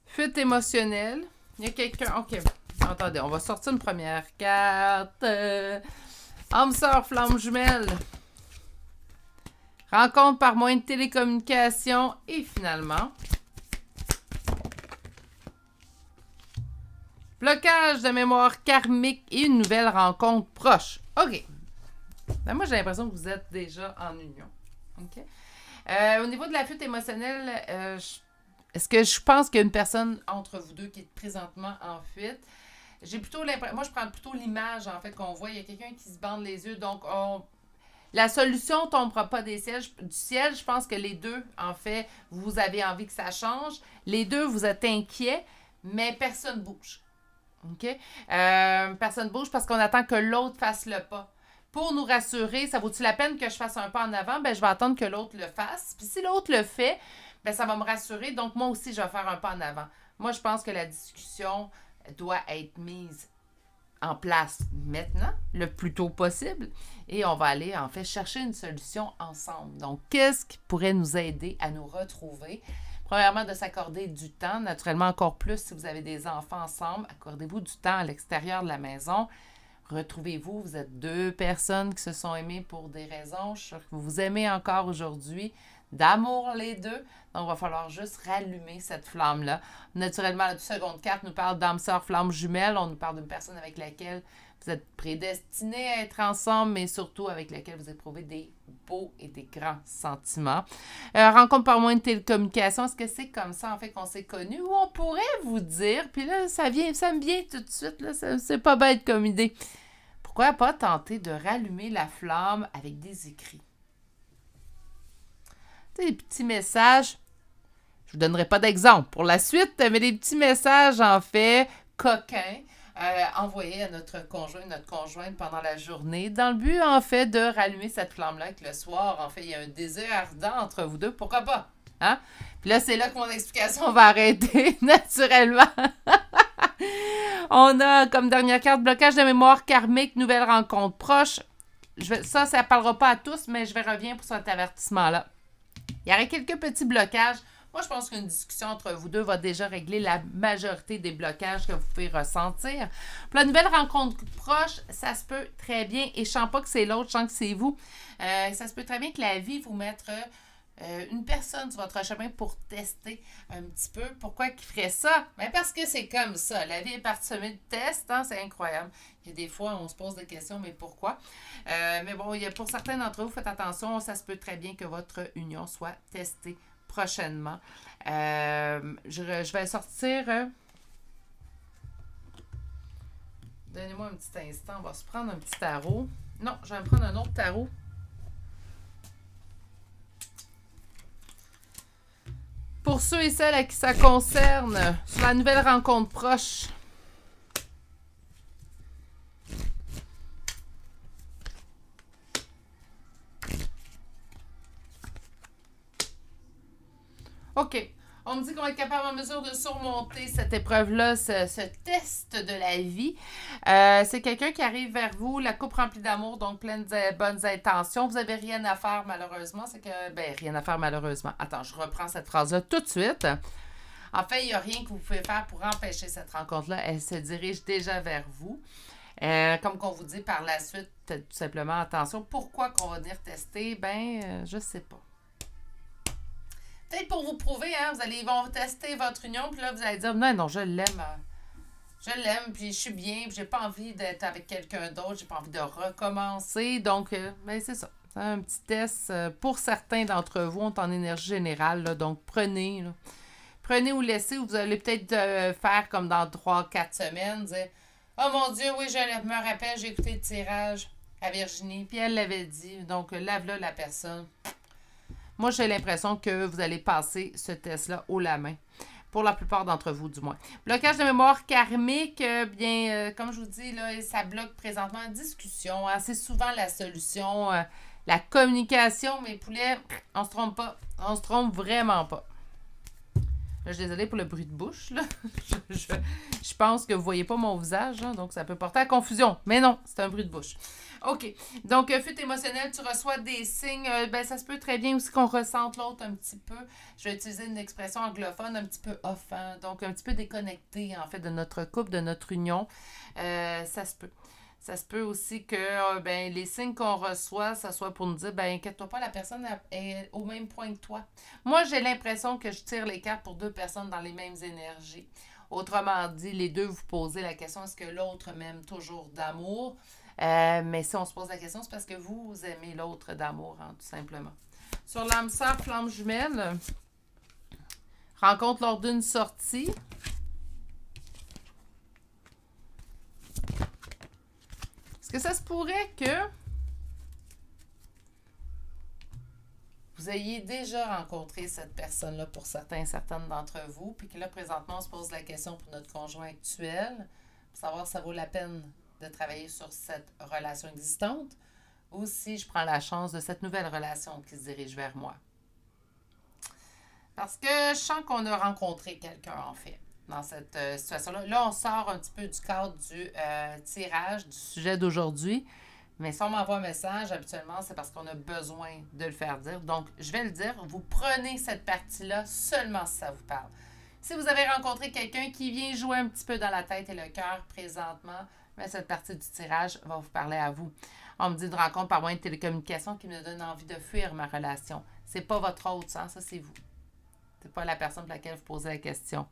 S1: Fuite émotionnelle. Il y a quelqu'un... OK. Attendez, on va sortir une première carte. Âme sœur, flamme jumelle. Rencontre par moyen de télécommunication. Et finalement... blocage de mémoire karmique et une nouvelle rencontre proche. OK. Ben, moi, j'ai l'impression que vous êtes déjà en union. OK. Au niveau de la fuite émotionnelle, est-ce que je pense qu'il y a une personne entre vous deux qui est présentement en fuite? J'ai plutôt l'impression... Moi, je prends plutôt l'image, en fait, qu'on voit. Il y a quelqu'un qui se bande les yeux. Donc, la solution ne tombera pas du ciel. Je pense que les deux, en fait, vous avez envie que ça change. Les deux, vous êtes inquiets, mais personne ne bouge. OK? Personne ne bouge parce qu'on attend que l'autre fasse le pas. Pour nous rassurer, ça vaut-il la peine que je fasse un pas en avant? Ben, je vais attendre que l'autre le fasse. Puis si l'autre le fait, ben, ça va me rassurer. Donc, moi aussi, je vais faire un pas en avant. Moi, je pense que la discussion doit être mise en place maintenant, le plus tôt possible. Et on va aller, en fait, chercher une solution ensemble. Donc, qu'est-ce qui pourrait nous aider à nous retrouver? Premièrement, de s'accorder du temps. Naturellement, encore plus si vous avez des enfants ensemble. Accordez-vous du temps à l'extérieur de la maison. Retrouvez-vous. Vous êtes deux personnes qui se sont aimées pour des raisons. Je suis sûre que vous vous aimez encore aujourd'hui. D'amour les deux. Donc, il va falloir juste rallumer cette flamme-là. Naturellement, la seconde carte nous parle d'âme sœur, flamme jumelle. On nous parle d'une personne avec laquelle vous êtes prédestinés à être ensemble, mais surtout avec laquelle vous éprouvez des beaux et des grands sentiments. Rencontre par moyen de télécommunication, est-ce que c'est comme ça, en fait, qu'on s'est connus? Ou on pourrait vous dire, puis là, ça me vient tout de suite, là, c'est pas bête comme idée. Pourquoi pas tenter de rallumer la flamme avec des écrits? Des petits messages, je vous donnerai pas d'exemple pour la suite, mais des petits messages, en fait, coquins, envoyés à notre conjointe pendant la journée, dans le but, en fait, de rallumer cette flamme-là, que le soir, en fait, il y a un désir ardent entre vous deux, pourquoi pas? Hein? Puis là, c'est là que mon explication va arrêter, naturellement. On a, comme dernière carte, blocage de mémoire karmique, nouvelle rencontre proche. Ça ne parlera pas à tous, mais je vais revenir pour cet avertissement-là. Il y aurait quelques petits blocages. Moi, je pense qu'une discussion entre vous deux va déjà régler la majorité des blocages que vous pouvez ressentir. Pour la nouvelle rencontre proche, ça se peut très bien, et je ne sens pas que c'est l'autre, je sens que c'est vous. Ça se peut très bien que la vie vous mette une personne sur votre chemin pour tester un petit peu. Pourquoi qu'il ferait ça? Bien parce que c'est comme ça. La vie est parsemée de tests, hein? C'est incroyable. Il y a des fois, on se pose des questions, mais pourquoi? Mais bon, pour certains d'entre vous, faites attention, ça se peut très bien que votre union soit testée prochainement. Je vais sortir... Donnez-moi un petit instant, on va se prendre un petit tarot. Non, je vais me prendre un autre tarot. Pour ceux et celles à qui ça concerne, sur la nouvelle rencontre proche. OK. On me dit qu'on va être capable en mesure de surmonter cette épreuve-là, ce test de la vie. C'est quelqu'un qui arrive vers vous, la coupe remplie d'amour, donc pleine de bonnes intentions. Vous n'avez rien à faire, malheureusement. C'est que, ben, rien à faire, malheureusement. Attends, je reprends cette phrase-là tout de suite. En fait, il n'y a rien que vous pouvez faire pour empêcher cette rencontre-là. Elle se dirige déjà vers vous. Comme qu'on vous dit par la suite, tout simplement, attention. Pourquoi qu'on va venir tester? Ben, je sais pas. Peut-être pour vous prouver, hein, ils vont tester votre union, puis là, vous allez dire, non, je l'aime Je l'aime, puis je suis bien, puis j'ai pas envie d'être avec quelqu'un d'autre, j'ai pas envie de recommencer. Donc, ben c'est ça. C'est un petit test pour certains d'entre vous, on est en énergie générale, là, donc prenez, là. Prenez ou laissez, ou vous allez peut-être faire comme dans 3 4 semaines, dire oh mon Dieu, oui, je me rappelle, j'ai écouté le tirage à Virginie, puis elle l'avait dit. Donc, lave-la la personne. Moi, j'ai l'impression que vous allez passer ce test-là haut la main. Pour la plupart d'entre vous, du moins. Blocage de mémoire karmique, bien, comme je vous dis, là, ça bloque présentement la discussion. Hein, c'est souvent la solution. La communication, mes poulets, on se trompe pas. On se trompe vraiment pas. Là, je suis désolée pour le bruit de bouche. Là. je pense que vous ne voyez pas mon visage, hein, donc ça peut porter à confusion. Mais non, c'est un bruit de bouche. OK. Donc, fuite émotionnelle, tu reçois des signes. Ben, ça se peut très bien aussi qu'on ressente l'autre un petit peu. Je vais utiliser une expression anglophone un petit peu off. Hein, donc, un petit peu déconnecté, en fait, de notre couple, de notre union. Ça se peut. Ça se peut aussi que ben, les signes qu'on reçoit, ça soit pour nous dire, ben inquiète-toi pas, la personne est au même point que toi. Moi, j'ai l'impression que je tire les cartes pour 2 personnes dans les mêmes énergies. Autrement dit, les deux, vous posez la question, est-ce que l'autre m'aime toujours d'amour? Mais si on se pose la question, c'est parce que vous aimez l'autre d'amour, hein, tout simplement. Sur l'âme sœur, flamme jumelle, rencontre lors d'une sortie. Est-ce que ça se pourrait que vous ayez déjà rencontré cette personne-là pour certains et certaines d'entre vous, puis que là, présentement, on se pose la question pour notre conjoint actuel, pour savoir si ça vaut la peine de travailler sur cette relation existante, ou si je prends la chance de cette nouvelle relation qui se dirige vers moi. Parce que je sens qu'on a rencontré quelqu'un, en fait, dans cette situation-là. Là, on sort un petit peu du cadre du tirage, du sujet d'aujourd'hui. Mais si on m'envoie un message, habituellement, c'est parce qu'on a besoin de le faire dire. Donc, je vais le dire. Vous prenez cette partie-là seulement si ça vous parle. Si vous avez rencontré quelqu'un qui vient jouer un petit peu dans la tête et le cœur présentement, bien, cette partie du tirage va vous parler à vous. On me dit une rencontre par moyen de télécommunication qui me donne envie de fuir ma relation. C'est pas votre autre, hein? Ça, c'est vous. C'est pas la personne pour laquelle vous posez la question.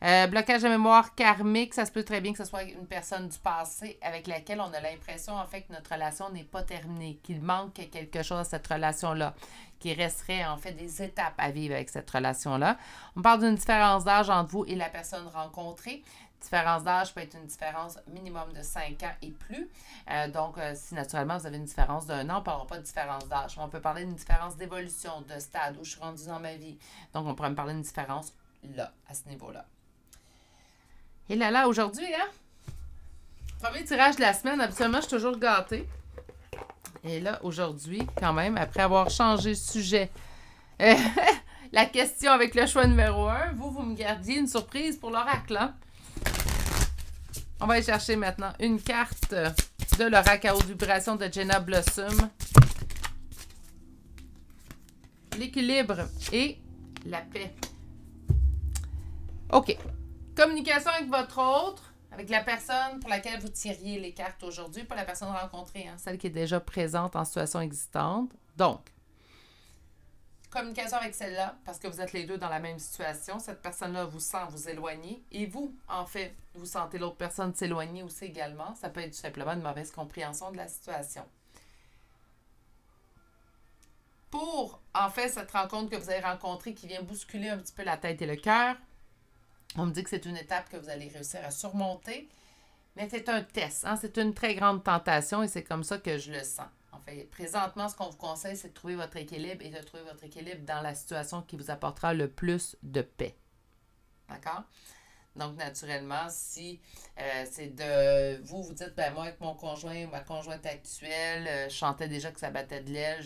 S1: Blocage de mémoire karmique, ça se peut très bien que ce soit une personne du passé avec laquelle on a l'impression en fait que notre relation n'est pas terminée, qu'il manque quelque chose à cette relation-là, qu'il resterait en fait des étapes à vivre avec cette relation-là. On parle d'une différence d'âge entre vous et la personne rencontrée. Différence d'âge peut être une différence minimum de 5 ans et plus. Donc, si naturellement vous avez une différence d'1 an, on ne parlera pas de différence d'âge. On peut parler d'une différence d'évolution, de stade, où je suis rendue dans ma vie. Donc, on pourrait me parler d'une différence là, à ce niveau-là. Et là, aujourd'hui, hein? Premier tirage de la semaine, habituellement, je suis toujours gâtée. Et là, aujourd'hui, quand même, après avoir changé de sujet, la question avec le choix numéro 1, vous me gardiez une surprise pour l'oracle, hein? On va aller chercher maintenant une carte de l'oracle à haute vibration de Jenna Blossom. L'équilibre et la paix. OK. Communication avec votre autre, avec la personne pour laquelle vous tiriez les cartes aujourd'hui, pas la personne rencontrée, hein, celle qui est déjà présente en situation existante. Donc, communication avec celle-là, parce que vous êtes les deux dans la même situation. Cette personne-là vous sent vous éloigner. Et vous, en fait, vous sentez l'autre personne s'éloigner aussi également. Ça peut être tout simplement une mauvaise compréhension de la situation. Pour, en fait, cette rencontre que vous avez rencontrée qui vient bousculer un petit peu la tête et le cœur, on me dit que c'est une étape que vous allez réussir à surmonter. Mais c'est un test. Hein? C'est une très grande tentation et c'est comme ça que je le sens. En fait, présentement, ce qu'on vous conseille, c'est de trouver votre équilibre et de trouver votre équilibre dans la situation qui vous apportera le plus de paix. D'accord? Donc, naturellement, si c'est de... Vous dites, ben moi, avec mon conjoint ou ma conjointe actuelle, je sentais déjà que ça battait de l'aile,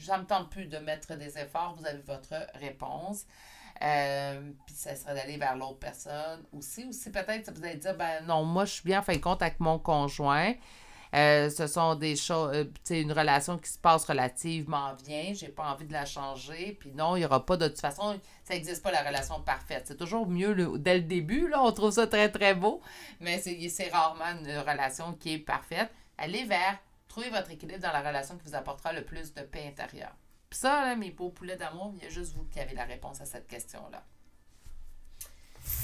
S1: ça me tente plus de mettre des efforts, vous avez votre réponse. Puis ça serait d'aller vers l'autre personne aussi. Aussi, peut-être, vous allez dire, ben non, moi, je suis bien en fin de compte avec mon conjoint. Ce sont des choses, une relation qui se passe relativement bien. J'ai pas envie de la changer. Puis non, il n'y aura pas de toute façon, ça n'existe pas la relation parfaite. C'est toujours mieux dès le début. Là, on trouve ça très, très beau. Mais c'est rarement une relation qui est parfaite. Allez vers, trouvez votre équilibre dans la relation qui vous apportera le plus de paix intérieure. Puis ça, là, mes beaux poulets d'amour, il y a juste vous qui avez la réponse à cette question-là.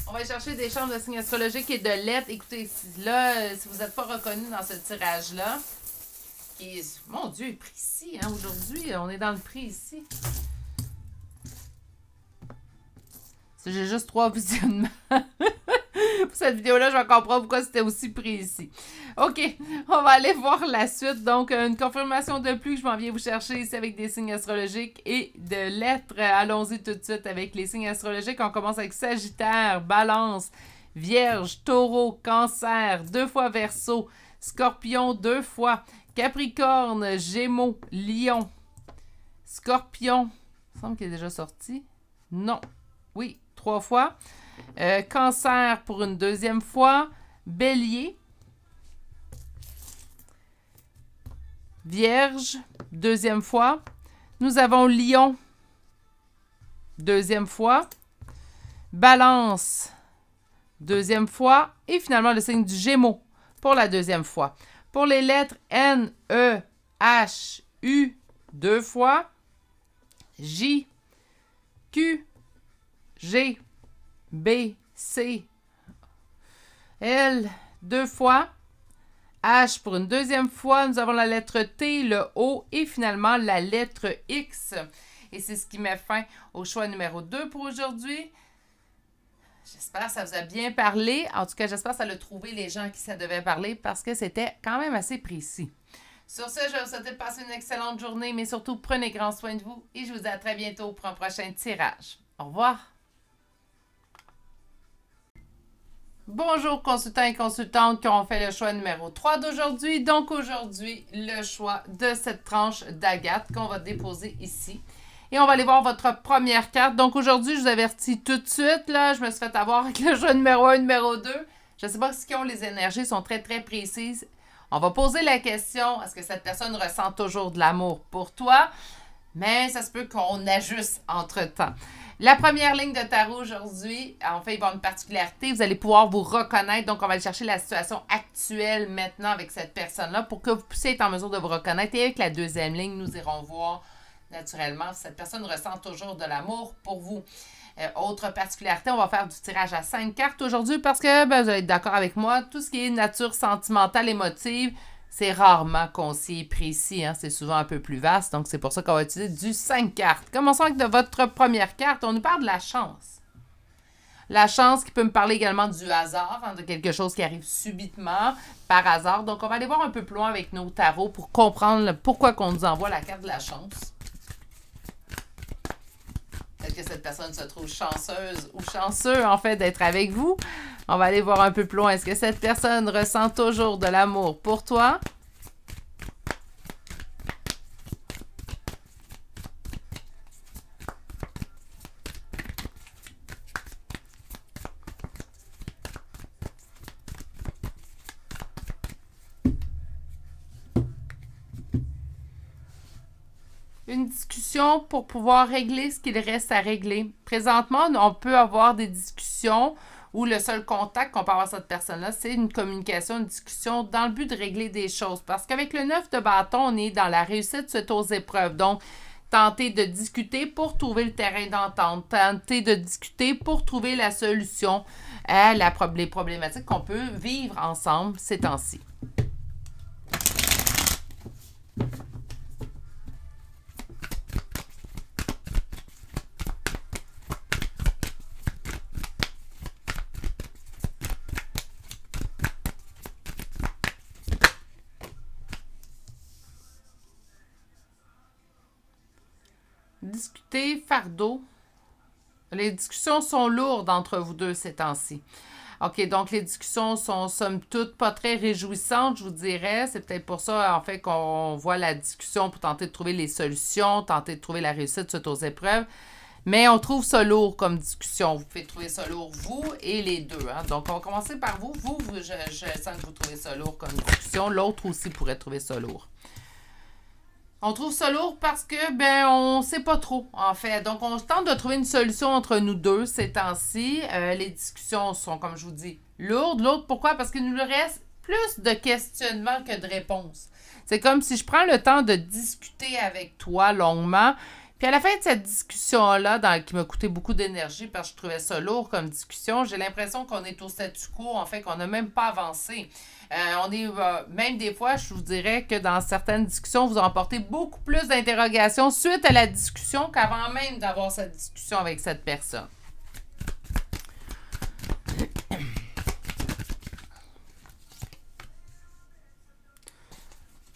S1: On va chercher des chambres de signes astrologiques et de lettres. Écoutez, là, si vous n'êtes pas reconnu dans ce tirage-là, qui est, mon Dieu, est précis, hein, aujourd'hui. On est dans le prix ici. J'ai juste 3 visionnements. Pour cette vidéo-là, je vais comprendre pourquoi c'était aussi précis. OK, on va aller voir la suite. Donc, une confirmation de plus que je m'en viens vous chercher ici avec des signes astrologiques et de lettres. Allons-y tout de suite avec les signes astrologiques. On commence avec Sagittaire, Balance, Vierge, Taureau, Cancer, 2 fois Verseau, Scorpion, 2 fois, Capricorne, Gémeaux, Lion, Scorpion. Il me semble qu'il est déjà sorti. Non. Oui, 3 fois. Cancer pour une 2e fois. Bélier. Vierge, 2e fois. Nous avons Lion, 2e fois. Balance, 2e fois. Et finalement, le signe du Gémeaux pour la 2e fois. Pour les lettres N, E, H, U, 2 fois. J, Q, G, B, C, L, 2 fois. H pour une 2e fois. Nous avons la lettre T, le O et finalement la lettre X. Et c'est ce qui met fin au choix numéro 2 pour aujourd'hui. J'espère que ça vous a bien parlé. En tout cas, j'espère que ça a trouvé les gens à qui ça devait parler parce que c'était quand même assez précis. Sur ce, je vais vous souhaiter de passer une excellente journée, mais surtout, prenez grand soin de vous et je vous dis à très bientôt pour un prochain tirage. Au revoir! Bonjour consultants et consultantes qui ont fait le choix numéro 3 d'aujourd'hui. Donc aujourd'hui, le choix de cette tranche d'agate qu'on va déposer ici. Et on va aller voir votre première carte. Donc aujourd'hui, je vous avertis tout de suite, là, je me suis fait avoir avec le choix numéro 1, numéro 2. Je ne sais pas si les énergies sont très très précises. On va poser la question, est-ce que cette personne ressent toujours de l'amour pour toi? Mais ça se peut qu'on ajuste entre-temps. La première ligne de tarot aujourd'hui, en fait, il va y avoir une particularité. Vous allez pouvoir vous reconnaître. Donc, on va aller chercher la situation actuelle maintenant avec cette personne-là pour que vous puissiez être en mesure de vous reconnaître. Et avec la 2e ligne, nous irons voir naturellement si cette personne ressent toujours de l'amour pour vous. Autre particularité, on va faire du tirage à 5 cartes aujourd'hui parce que, vous allez être d'accord avec moi, tout ce qui est nature sentimentale, émotive, c'est rarement concis et précis, hein? C'est souvent un peu plus vaste, donc c'est pour ça qu'on va utiliser du 5 cartes. Commençons avec de votre première carte. On nous parle de la chance. La chance qui peut me parler également du hasard, hein, de quelque chose qui arrive subitement, par hasard. Donc, on va aller voir un peu plus loin avec nos tarots pour comprendre pourquoi qu'on nous envoie la carte de la chance. Est-ce que cette personne se trouve chanceuse ou chanceux, en fait, d'être avec vous? On va aller voir un peu plus loin. Est-ce que cette personne ressent toujours de l'amour pour toi? Une discussion pour pouvoir régler ce qu'il reste à régler. Présentement, on peut avoir des discussions où le seul contact qu'on peut avoir avec cette personne-là, c'est une communication, une discussion dans le but de régler des choses. Parce qu'avec le 9 de bâton, on est dans la réussite suite aux épreuves. Donc, tenter de discuter pour trouver le terrain d'entente. Tenter de discuter pour trouver la solution à les problématiques qu'on peut vivre ensemble ces temps-ci. Discuter, fardeau. Les discussions sont lourdes entre vous deux ces temps-ci. OK, donc les discussions sont somme toute pas très réjouissantes, je vous dirais. C'est peut-être pour ça, en fait, qu'on voit la discussion pour tenter de trouver les solutions, tenter de trouver la réussite suite aux épreuves. Mais on trouve ça lourd comme discussion. Vous pouvez trouver ça lourd, vous et les deux. Hein? Donc, on va commencer par vous. Je sens que vous trouvez ça lourd comme discussion. L'autre aussi pourrait trouver ça lourd. On trouve ça lourd parce que, on sait pas trop, en fait. Donc, on tente de trouver une solution entre nous deux ces temps-ci. Les discussions sont, comme je vous dis, lourdes. L'autre, pourquoi? Parce qu'il nous reste plus de questionnements que de réponses. C'est comme si je prends le temps de discuter avec toi longuement, Puis à la fin de cette discussion-là, qui m'a coûté beaucoup d'énergie parce que je trouvais ça lourd comme discussion, j'ai l'impression qu'on est au statu quo, en fait, qu'on n'a même pas avancé. On est, même des fois, je vous dirais que dans certaines discussions, vous emportez beaucoup plus d'interrogations suite à la discussion qu'avant même d'avoir cette discussion avec cette personne.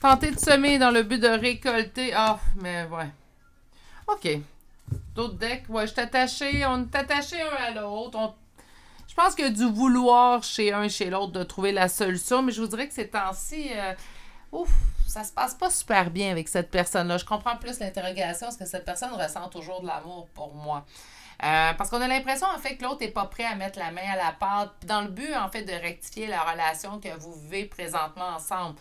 S1: Tenter de semer dans le but de récolter. Ah, mais ouais. OK. D'autres decks. Ouais, je suis attachée. On est attachés un à l'autre. Je pense qu'il y a du vouloir chez un et chez l'autre de trouver la solution, mais je vous dirais que ces temps-ci, ouf, ça se passe pas super bien avec cette personne-là. Je comprends plus l'interrogation parce que cette personne ressent toujours de l'amour pour moi. Parce qu'on a l'impression, en fait, que l'autre n'est pas prêt à mettre la main à la pâte dans le but, en fait, de rectifier la relation que vous vivez présentement ensemble.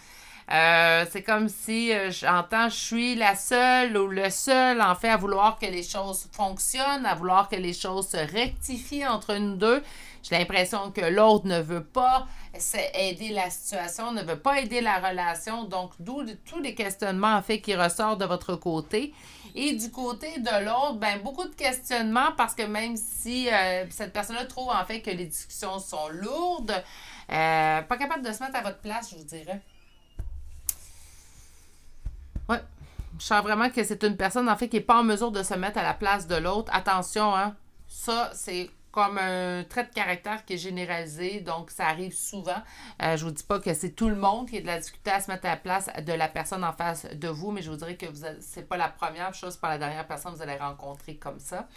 S1: C'est comme si j'entends, je suis la seule ou le seul, en fait, à vouloir que les choses fonctionnent, à vouloir que les choses se rectifient entre nous deux. J'ai l'impression que l'autre ne veut pas aider la situation, ne veut pas aider la relation. Donc, d'où tous les questionnements, en fait, qui ressortent de votre côté. Et du côté de l'autre, ben beaucoup de questionnements parce que même si cette personne-là trouve, en fait, que les discussions sont lourdes, pas capable de se mettre à votre place, je vous dirais. Ouais, je sens vraiment que c'est une personne, en fait, qui n'est pas en mesure de se mettre à la place de l'autre. Attention, hein, ça, c'est comme un trait de caractère qui est généralisé, donc ça arrive souvent. Je vous dis pas que c'est tout le monde qui a de la difficulté à se mettre à la place de la personne en face de vous, mais je vous dirais que c'est pas la première chose, pas la dernière personne que vous allez rencontrer comme ça.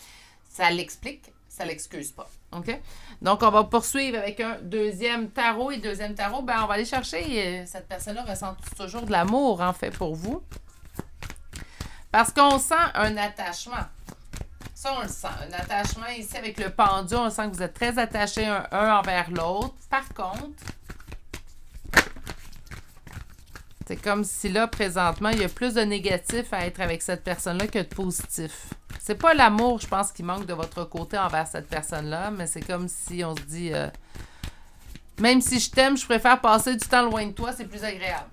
S1: Ça l'explique, ça l'excuse pas. OK? Donc, on va poursuivre avec un deuxième tarot. Et deuxième tarot, ben, on va aller chercher, cette personne-là ressent toujours de l'amour, en fait, pour vous. Parce qu'on sent un attachement. Ça, on le sent. Un attachement ici avec le pendu, on sent que vous êtes très attachés un envers l'autre. Par contre, c'est comme si là, présentement, il y a plus de négatif à être avec cette personne-là que de positif. C'est pas l'amour, je pense, qui manque de votre côté envers cette personne-là, mais c'est comme si on se dit même si je t'aime, je préfère passer du temps loin de toi, c'est plus agréable.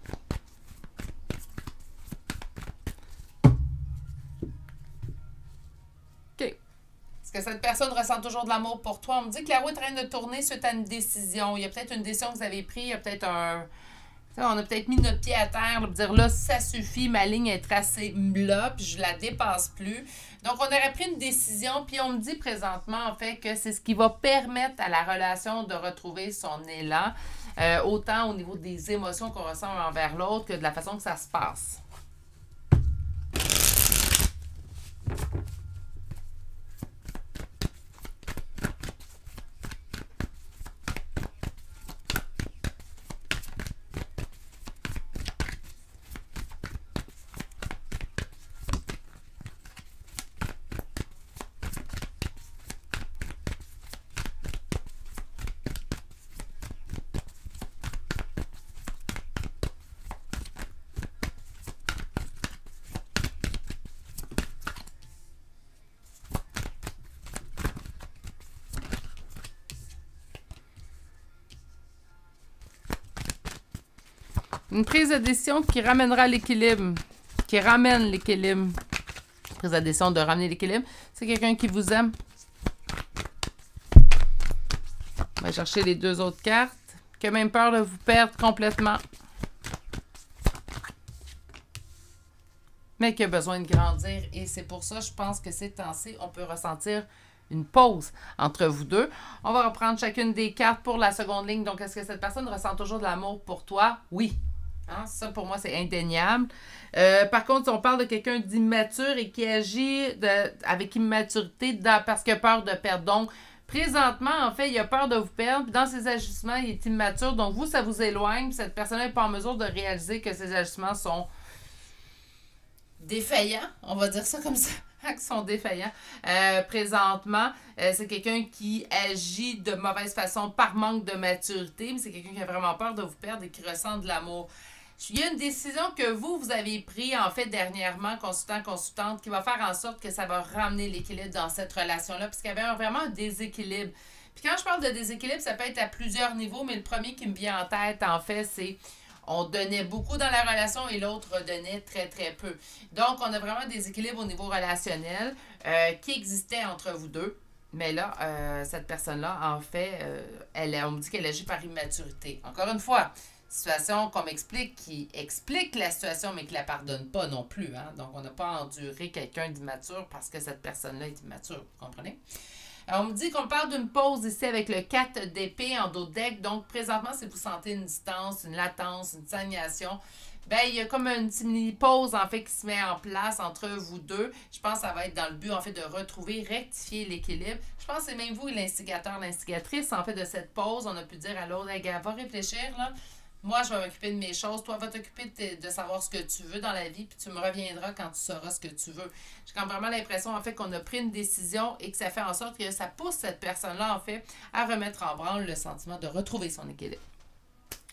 S1: Est-ce que cette personne ressent toujours de l'amour pour toi? On me dit que la roue est en train de tourner suite à une décision. Il y a peut-être une décision que vous avez prise, il y a peut-être on a peut-être mis notre pied à terre, pour dire là, ça suffit, ma ligne est tracée là, puis je la dépasse plus. Donc, on aurait pris une décision, puis on me dit présentement, en fait, que c'est ce qui va permettre à la relation de retrouver son élan, autant au niveau des émotions qu'on ressent envers l'autre que de la façon que ça se passe. Une prise de décision qui ramènera l'équilibre. Qui ramène l'équilibre. Prise de décision de ramener l'équilibre. C'est quelqu'un qui vous aime. On va chercher les deux autres cartes. Qui a même peur de vous perdre complètement. Mais qui a besoin de grandir. Et c'est pour ça, je pense que ces temps-ci, on peut ressentir une pause entre vous deux. On va reprendre chacune des cartes pour la seconde ligne. Donc, est-ce que cette personne ressent toujours de l'amour pour toi? Oui. Hein? Ça, pour moi, c'est indéniable. Par contre, on parle de quelqu'un d'immature et qui agit avec immaturité parce qu'il a peur de perdre. Donc, présentement, en fait, il a peur de vous perdre. Puis dans ses ajustements, il est immature. Donc, vous, ça vous éloigne. Puis cette personne n'est pas en mesure de réaliser que ses ajustements sont défaillants. On va dire ça comme ça. Qui sont défaillants. Présentement, c'est quelqu'un qui agit de mauvaise façon par manque de maturité. Mais c'est quelqu'un qui a vraiment peur de vous perdre et qui ressent de l'amour. Il y a une décision que vous avez prise, en fait, dernièrement, consultante, qui va faire en sorte que ça va ramener l'équilibre dans cette relation-là, puisqu'il y avait vraiment un déséquilibre. Puis quand je parle de déséquilibre, ça peut être à plusieurs niveaux, mais le premier qui me vient en tête, en fait, c'est On donnait beaucoup dans la relation et l'autre redonnait très, très peu. Donc, on a vraiment des équilibres au niveau relationnel qui existaient entre vous deux. Mais là, cette personne-là, en fait, on me dit qu'elle agit par immaturité. Encore une fois, situation qu'on m'explique, qui explique la situation, mais qui ne la pardonne pas non plus. Hein? Donc, on n'a pas enduré quelqu'un d'immature parce que cette personne-là est immature. Vous comprenez? Alors, on me dit qu'on parle d'une pause ici avec le 4 d'épée en dos de deck. Donc, présentement, si vous sentez une distance, une latence, une stagnation, ben il y a comme une petite mini-pause, en fait, qui se met en place entre vous deux. Je pense que ça va être dans le but, en fait, de retrouver, rectifier l'équilibre. Je pense que c'est même vous, l'instigateur, l'instigatrice, en fait, de cette pause. On a pu dire à l'autre, hey, gars, va réfléchir, là. Moi, je vais m'occuper de mes choses. Toi, va t'occuper de savoir ce que tu veux dans la vie, puis tu me reviendras quand tu sauras ce que tu veux. J'ai quand même vraiment l'impression, en fait, qu'on a pris une décision et que ça fait en sorte que ça pousse cette personne-là, en fait, à remettre en branle le sentiment de retrouver son équilibre.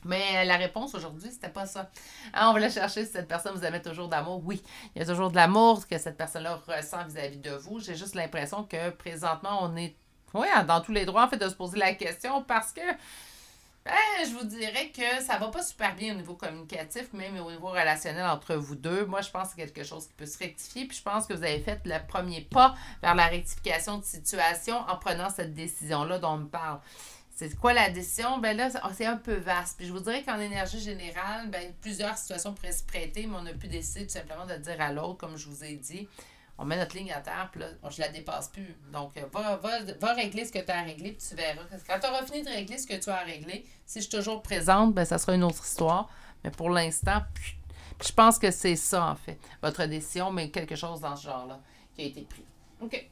S1: Mais la réponse aujourd'hui, c'était pas ça. Hein, on voulait chercher si cette personne vous aimait toujours d'amour. Oui, il y a toujours de l'amour que cette personne-là ressent vis-à-vis de vous. J'ai juste l'impression que présentement, on est dans tous les droits, en fait, de se poser la question parce que je vous dirais que ça va pas super bien au niveau communicatif, même au niveau relationnel entre vous deux. Moi, je pense que c'est quelque chose qui peut se rectifier. Puis je pense que vous avez fait le premier pas vers la rectification de situation en prenant cette décision-là dont on me parle. C'est quoi la décision? Ben là, c'est un peu vaste. Puis je vous dirais qu'en énergie générale, ben, plusieurs situations pourraient se prêter, mais on a pu décider tout simplement de dire à l'autre, comme je vous ai dit, on met notre ligne à terre, puis là, je la dépasse plus. Donc, va régler ce que tu as à régler, puis tu verras. Quand tu auras fini de régler ce que tu as à régler, si je suis toujours présente, ben ça sera une autre histoire. Mais pour l'instant, je pense que c'est ça, en fait, votre décision, mais quelque chose dans ce genre-là qui a été pris. OK.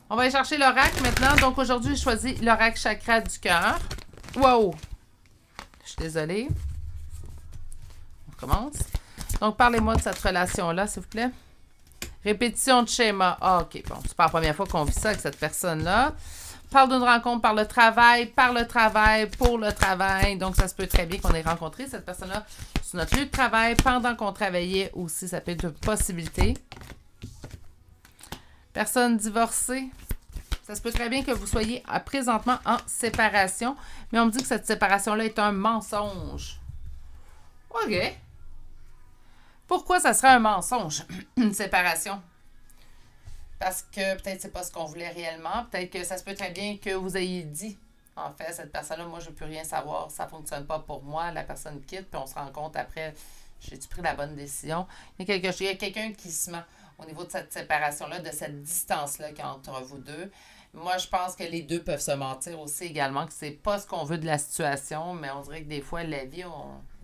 S1: On va aller chercher l'oracle maintenant. Donc, aujourd'hui, j'ai choisi l'oracle chakra du cœur. Wow! Je suis désolée. On commence. Donc, parlez-moi de cette relation-là, s'il vous plaît. Répétition de schéma. Ah, OK. Bon, c'est pas la première fois qu'on vit ça avec cette personne-là. Parle d'une rencontre par le travail, pour le travail. Donc, ça se peut très bien qu'on ait rencontré cette personne-là sur notre lieu de travail pendant qu'on travaillait aussi. Ça peut être une possibilité. Personne divorcée. Ça se peut très bien que vous soyez présentement en séparation. Mais on me dit que cette séparation-là est un mensonge. OK. Pourquoi ça serait un mensonge, une séparation? Parce que peut-être c'est pas ce qu'on voulait réellement. Peut-être que ça se peut très bien que vous ayez dit, en fait, cette personne-là, moi, je ne peux rien savoir. Ça ne fonctionne pas pour moi. La personne quitte, puis on se rend compte après, j'ai-tu pris la bonne décision? Il y a quelqu'un qui se ment au niveau de cette séparation-là, de cette distance-là qu'il y a entre vous deux. Moi, je pense que les deux peuvent se mentir aussi également, que c'est pas ce qu'on veut de la situation, mais on dirait que des fois, la vie,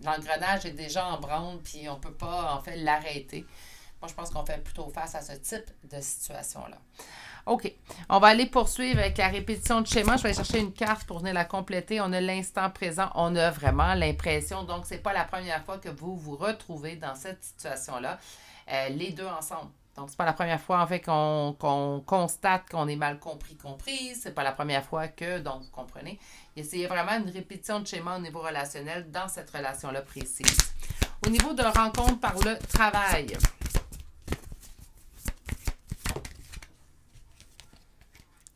S1: l'engrenage est déjà en branle, puis on peut pas, en fait, l'arrêter. Moi, je pense qu'on fait plutôt face à ce type de situation-là. OK. On va aller poursuivre avec la répétition de schéma. Je vais aller chercher une carte pour venir la compléter. On a l'instant présent. On a vraiment l'impression. Donc, c'est pas la première fois que vous vous retrouvez dans cette situation-là, les deux ensemble. Donc, c'est pas la première fois, en fait, qu'on constate qu'on est mal comprise. C'est pas la première fois que, donc, vous comprenez. Il y a vraiment une répétition de schéma au niveau relationnel dans cette relation-là précise. Au niveau de rencontre par le travail.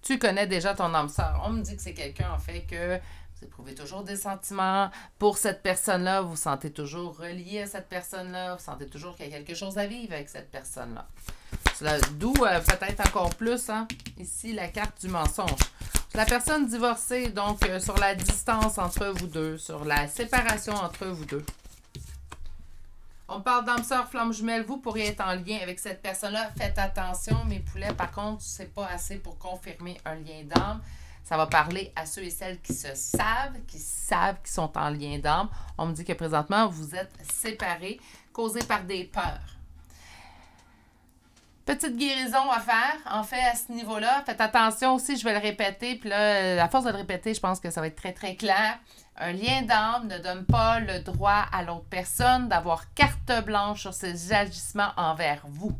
S1: Tu connais déjà ton âme sœur. On me dit que c'est quelqu'un, en fait, que vous éprouvez toujours des sentiments pour cette personne-là. Vous vous sentez toujours relié à cette personne-là. Vous sentez toujours qu'il y a quelque chose à vivre avec cette personne-là. D'où peut-être encore plus, hein, ici, la carte du mensonge. La personne divorcée, donc, sur la distance entre vous deux, sur la séparation entre vous deux. On parle d'âme sœur, flamme jumelle. Vous pourriez être en lien avec cette personne-là. Faites attention, mes poulets. Par contre, c'est pas assez pour confirmer un lien d'âme. Ça va parler à ceux et celles qui savent qu'ils sont en lien d'âme. On me dit que présentement, vous êtes séparés, causés par des peurs. Petite guérison à faire, en fait, à ce niveau-là. Faites attention aussi, je vais le répéter. Puis là, à force de le répéter, je pense que ça va être très, très clair. Un lien d'âme ne donne pas le droit à l'autre personne d'avoir carte blanche sur ses agissements envers vous.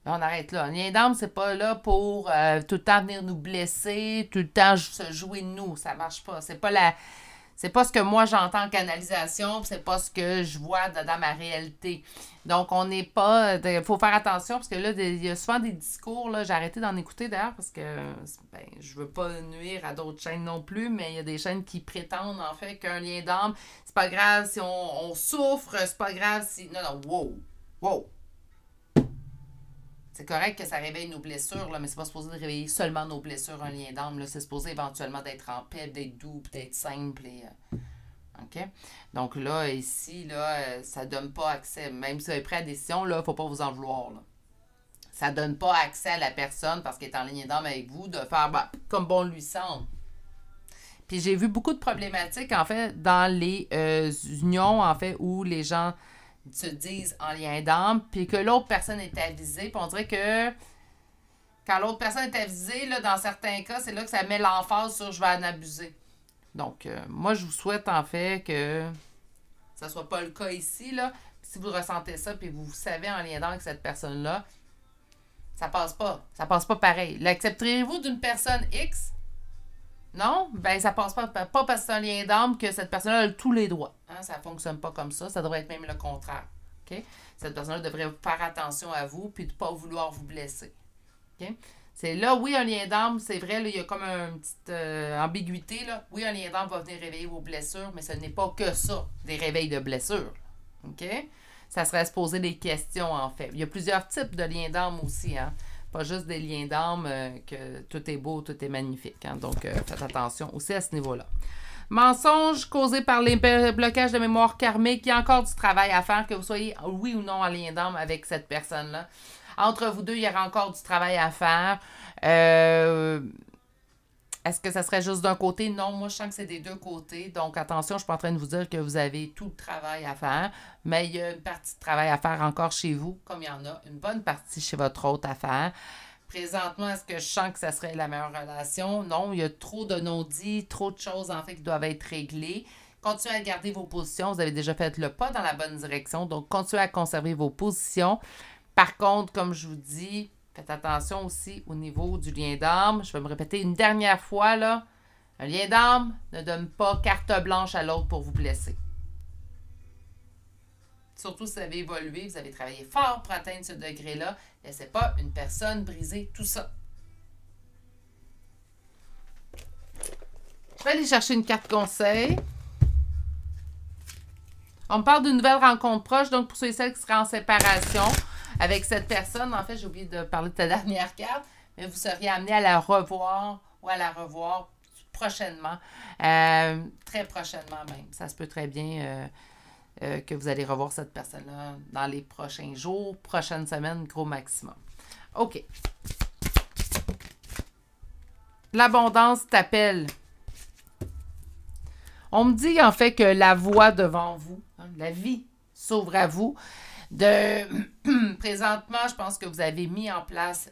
S1: Là, on arrête là. Un lien d'âme, c'est pas là pour tout le temps venir nous blesser, tout le temps se jouer de nous. Ça marche pas. C'est pas C'est pas ce que moi j'entends en canalisation, c'est pas ce que je vois dans ma réalité. Donc, on n'est pas... Il faut faire attention parce que là, il y a souvent des discours, là, j'ai arrêté d'en écouter d'ailleurs parce que ben, je veux pas nuire à d'autres chaînes non plus, mais il y a des chaînes qui prétendent en fait qu'un lien d'âme, c'est pas grave si on souffre, c'est pas grave si... Non, non, wow, wow. C'est correct que ça réveille nos blessures, là, mais c'est pas supposé de réveiller seulement nos blessures, un lien d'âme. Là, c'est supposé éventuellement d'être en paix, d'être doux, d'être simple. Et, OK? Donc là, ici, là, ça donne pas accès. Même si vous avez pris la décision, là, faut pas vous en vouloir. Là. Ça donne pas accès à la personne parce qu'elle est en lien d'âme avec vous de faire comme bon lui semble. Puis j'ai vu beaucoup de problématiques, en fait, dans les unions, en fait, où les gens se disent en lien d'âme, puis que l'autre personne est avisée. Puis on dirait que quand l'autre personne est avisée, là, dans certains cas, c'est là que ça met l'emphase sur « je vais en abuser ». Donc, moi, je vous souhaite en fait que ça ne soit pas le cas ici. Là. Si vous ressentez ça, puis vous savez en lien d'âme avec cette personne-là, ça passe pas. Ça passe pas pareil. L'accepterez-vous d'une personne X? Non? Ben, ça passe pas parce que c'est un lien d'âme que cette personne-là a tous les droits. Hein? Ça ne fonctionne pas comme ça. Ça devrait être même le contraire. Okay? Cette personne-là devrait faire attention à vous puis de ne pas vouloir vous blesser. Okay? C'est là, oui, un lien d'âme, c'est vrai, là, il y a comme une petite ambiguïté. Là. Oui, un lien d'âme va venir réveiller vos blessures, mais ce n'est pas que ça, des réveils de blessures. OK? Ça serait à se poser des questions, en fait. Il y a plusieurs types de liens d'âme aussi, hein? Pas juste des liens d'âme que tout est beau, tout est magnifique. Hein? Donc, faites attention aussi à ce niveau-là. Mensonges causés par les blocages de mémoire karmique. Il y a encore du travail à faire, que vous soyez oui ou non en lien d'âme avec cette personne-là. Entre vous deux, il y aura encore du travail à faire. Est-ce que ça serait juste d'un côté? Non, moi, je sens que c'est des deux côtés. Donc, attention, je ne suis pas en train de vous dire que vous avez tout le travail à faire, mais il y a une partie de travail à faire encore chez vous, comme il y en a une bonne partie chez votre hôte à faire. Présentement, est-ce que je sens que ça serait la meilleure relation? Non, il y a trop de non-dits, trop de choses, en fait, qui doivent être réglées. Continuez à garder vos positions. Vous avez déjà fait le pas dans la bonne direction, donc continuez à conserver vos positions. Par contre, comme je vous dis, faites attention aussi au niveau du lien d'âme. Je vais me répéter une dernière fois, là. Un lien d'âme ne donne pas carte blanche à l'autre pour vous blesser. Surtout si vous avez évolué, vous avez travaillé fort pour atteindre ce degré-là. Laissez pas une personne briser tout ça. Je vais aller chercher une carte conseil. On me parle d'une nouvelle rencontre proche, donc pour ceux et celles qui seraient en séparation avec cette personne, en fait, j'ai oublié de parler de ta dernière carte, mais vous seriez amené à la revoir ou à la revoir prochainement, très prochainement même. Ça se peut très bien que vous allez revoir cette personne-là dans les prochains jours, prochaines semaines, gros maximum. OK. L'abondance t'appelle. On me dit en fait que la voie devant vous, hein, la vie s'ouvre à vous. Présentement, je pense que vous avez mis en place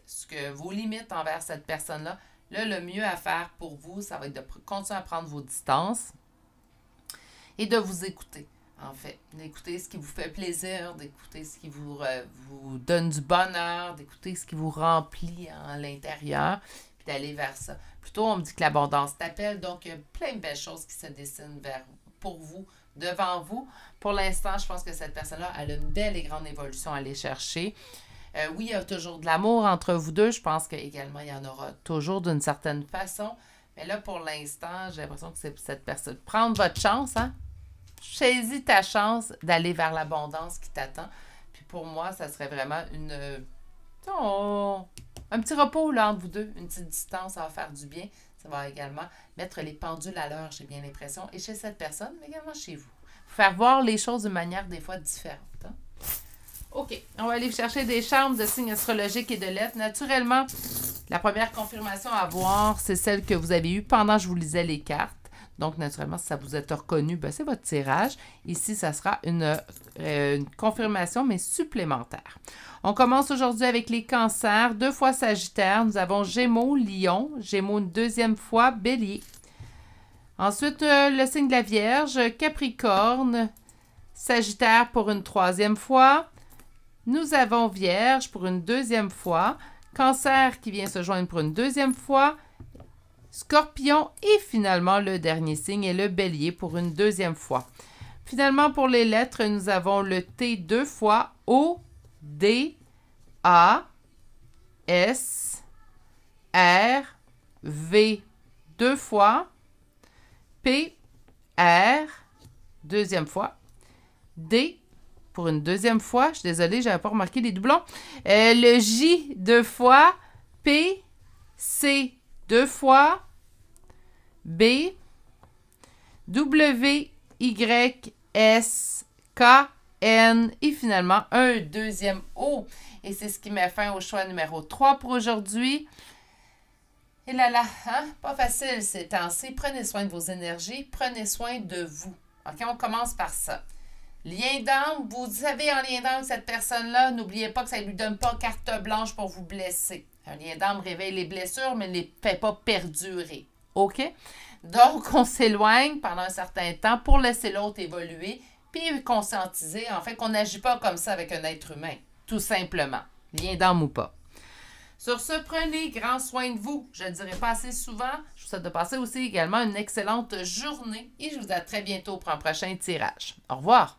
S1: vos limites envers cette personne-là. Là, le mieux à faire pour vous, ça va être de continuer à prendre vos distances et de vous écouter, en fait. D'écouter ce qui vous fait plaisir, d'écouter ce qui vous donne du bonheur, d'écouter ce qui vous remplit à l'intérieur, puis d'aller vers ça. Plutôt, on me dit que l'abondance t'appelle, donc il y a plein de belles choses qui se dessinent pour vous, devant vous. Pour l'instant, je pense que cette personne-là, elle a une belle et grande évolution à aller chercher. Oui, il y a toujours de l'amour entre vous deux. Je pense qu'également, il y en aura toujours d'une certaine façon. Mais là, pour l'instant, j'ai l'impression que c'est cette personne. Prendre votre chance, hein? Saisis ta chance d'aller vers l'abondance qui t'attend. Puis pour moi, ça serait vraiment un petit repos là, entre vous deux. Une petite distance, ça va faire du bien. Ça va également mettre les pendules à l'heure, j'ai bien l'impression. Et chez cette personne, mais également chez vous. Faire voir les choses d'une manière des fois différente. Hein? OK. On va aller chercher des charmes de signes astrologiques et de lettres. Naturellement, la première confirmation à voir, c'est celle que vous avez eue pendant que je vous lisais les cartes. Donc, naturellement, si ça vous est reconnu, ben, c'est votre tirage. Ici, ça sera une confirmation, mais supplémentaire. On commence aujourd'hui avec les cancers. 2 fois Sagittaire. Nous avons Gémeaux, Lion. Gémeaux une deuxième fois, Bélier. Ensuite, le signe de la Vierge, Capricorne, Sagittaire pour une 3e fois. Nous avons Vierge pour une 2e fois. Cancer qui vient se joindre pour une 2e fois. Scorpion et finalement le dernier signe est le Bélier pour une deuxième fois. Finalement, pour les lettres, nous avons le T 2 fois, O, D, A, S, R, V 2 fois, P, R, deuxième fois, D pour une deuxième fois. Je suis désolée, je n'avais pas remarqué les doublons. Le J 2 fois, P, C 2 fois, B, W, Y, S, K, N et finalement un deuxième O. Et c'est ce qui met fin au choix numéro 3 pour aujourd'hui. Et là, hein? Pas facile ces temps-ci. Prenez soin de vos énergies, prenez soin de vous. OK, on commence par ça. Lien d'âme, vous avez un lien d'âme avec cette personne-là, n'oubliez pas que ça ne lui donne pas carte blanche pour vous blesser. Un lien d'âme réveille les blessures, mais ne les fait pas perdurer. OK? Donc, on s'éloigne pendant un certain temps pour laisser l'autre évoluer, puis conscientiser, en fait, qu'on n'agit pas comme ça avec un être humain, tout simplement, lien d'âme ou pas. Sur ce, prenez grand soin de vous. Je ne le dirai pas assez souvent. Je vous souhaite de passer aussi également une excellente journée et je vous dis à très bientôt pour un prochain tirage. Au revoir!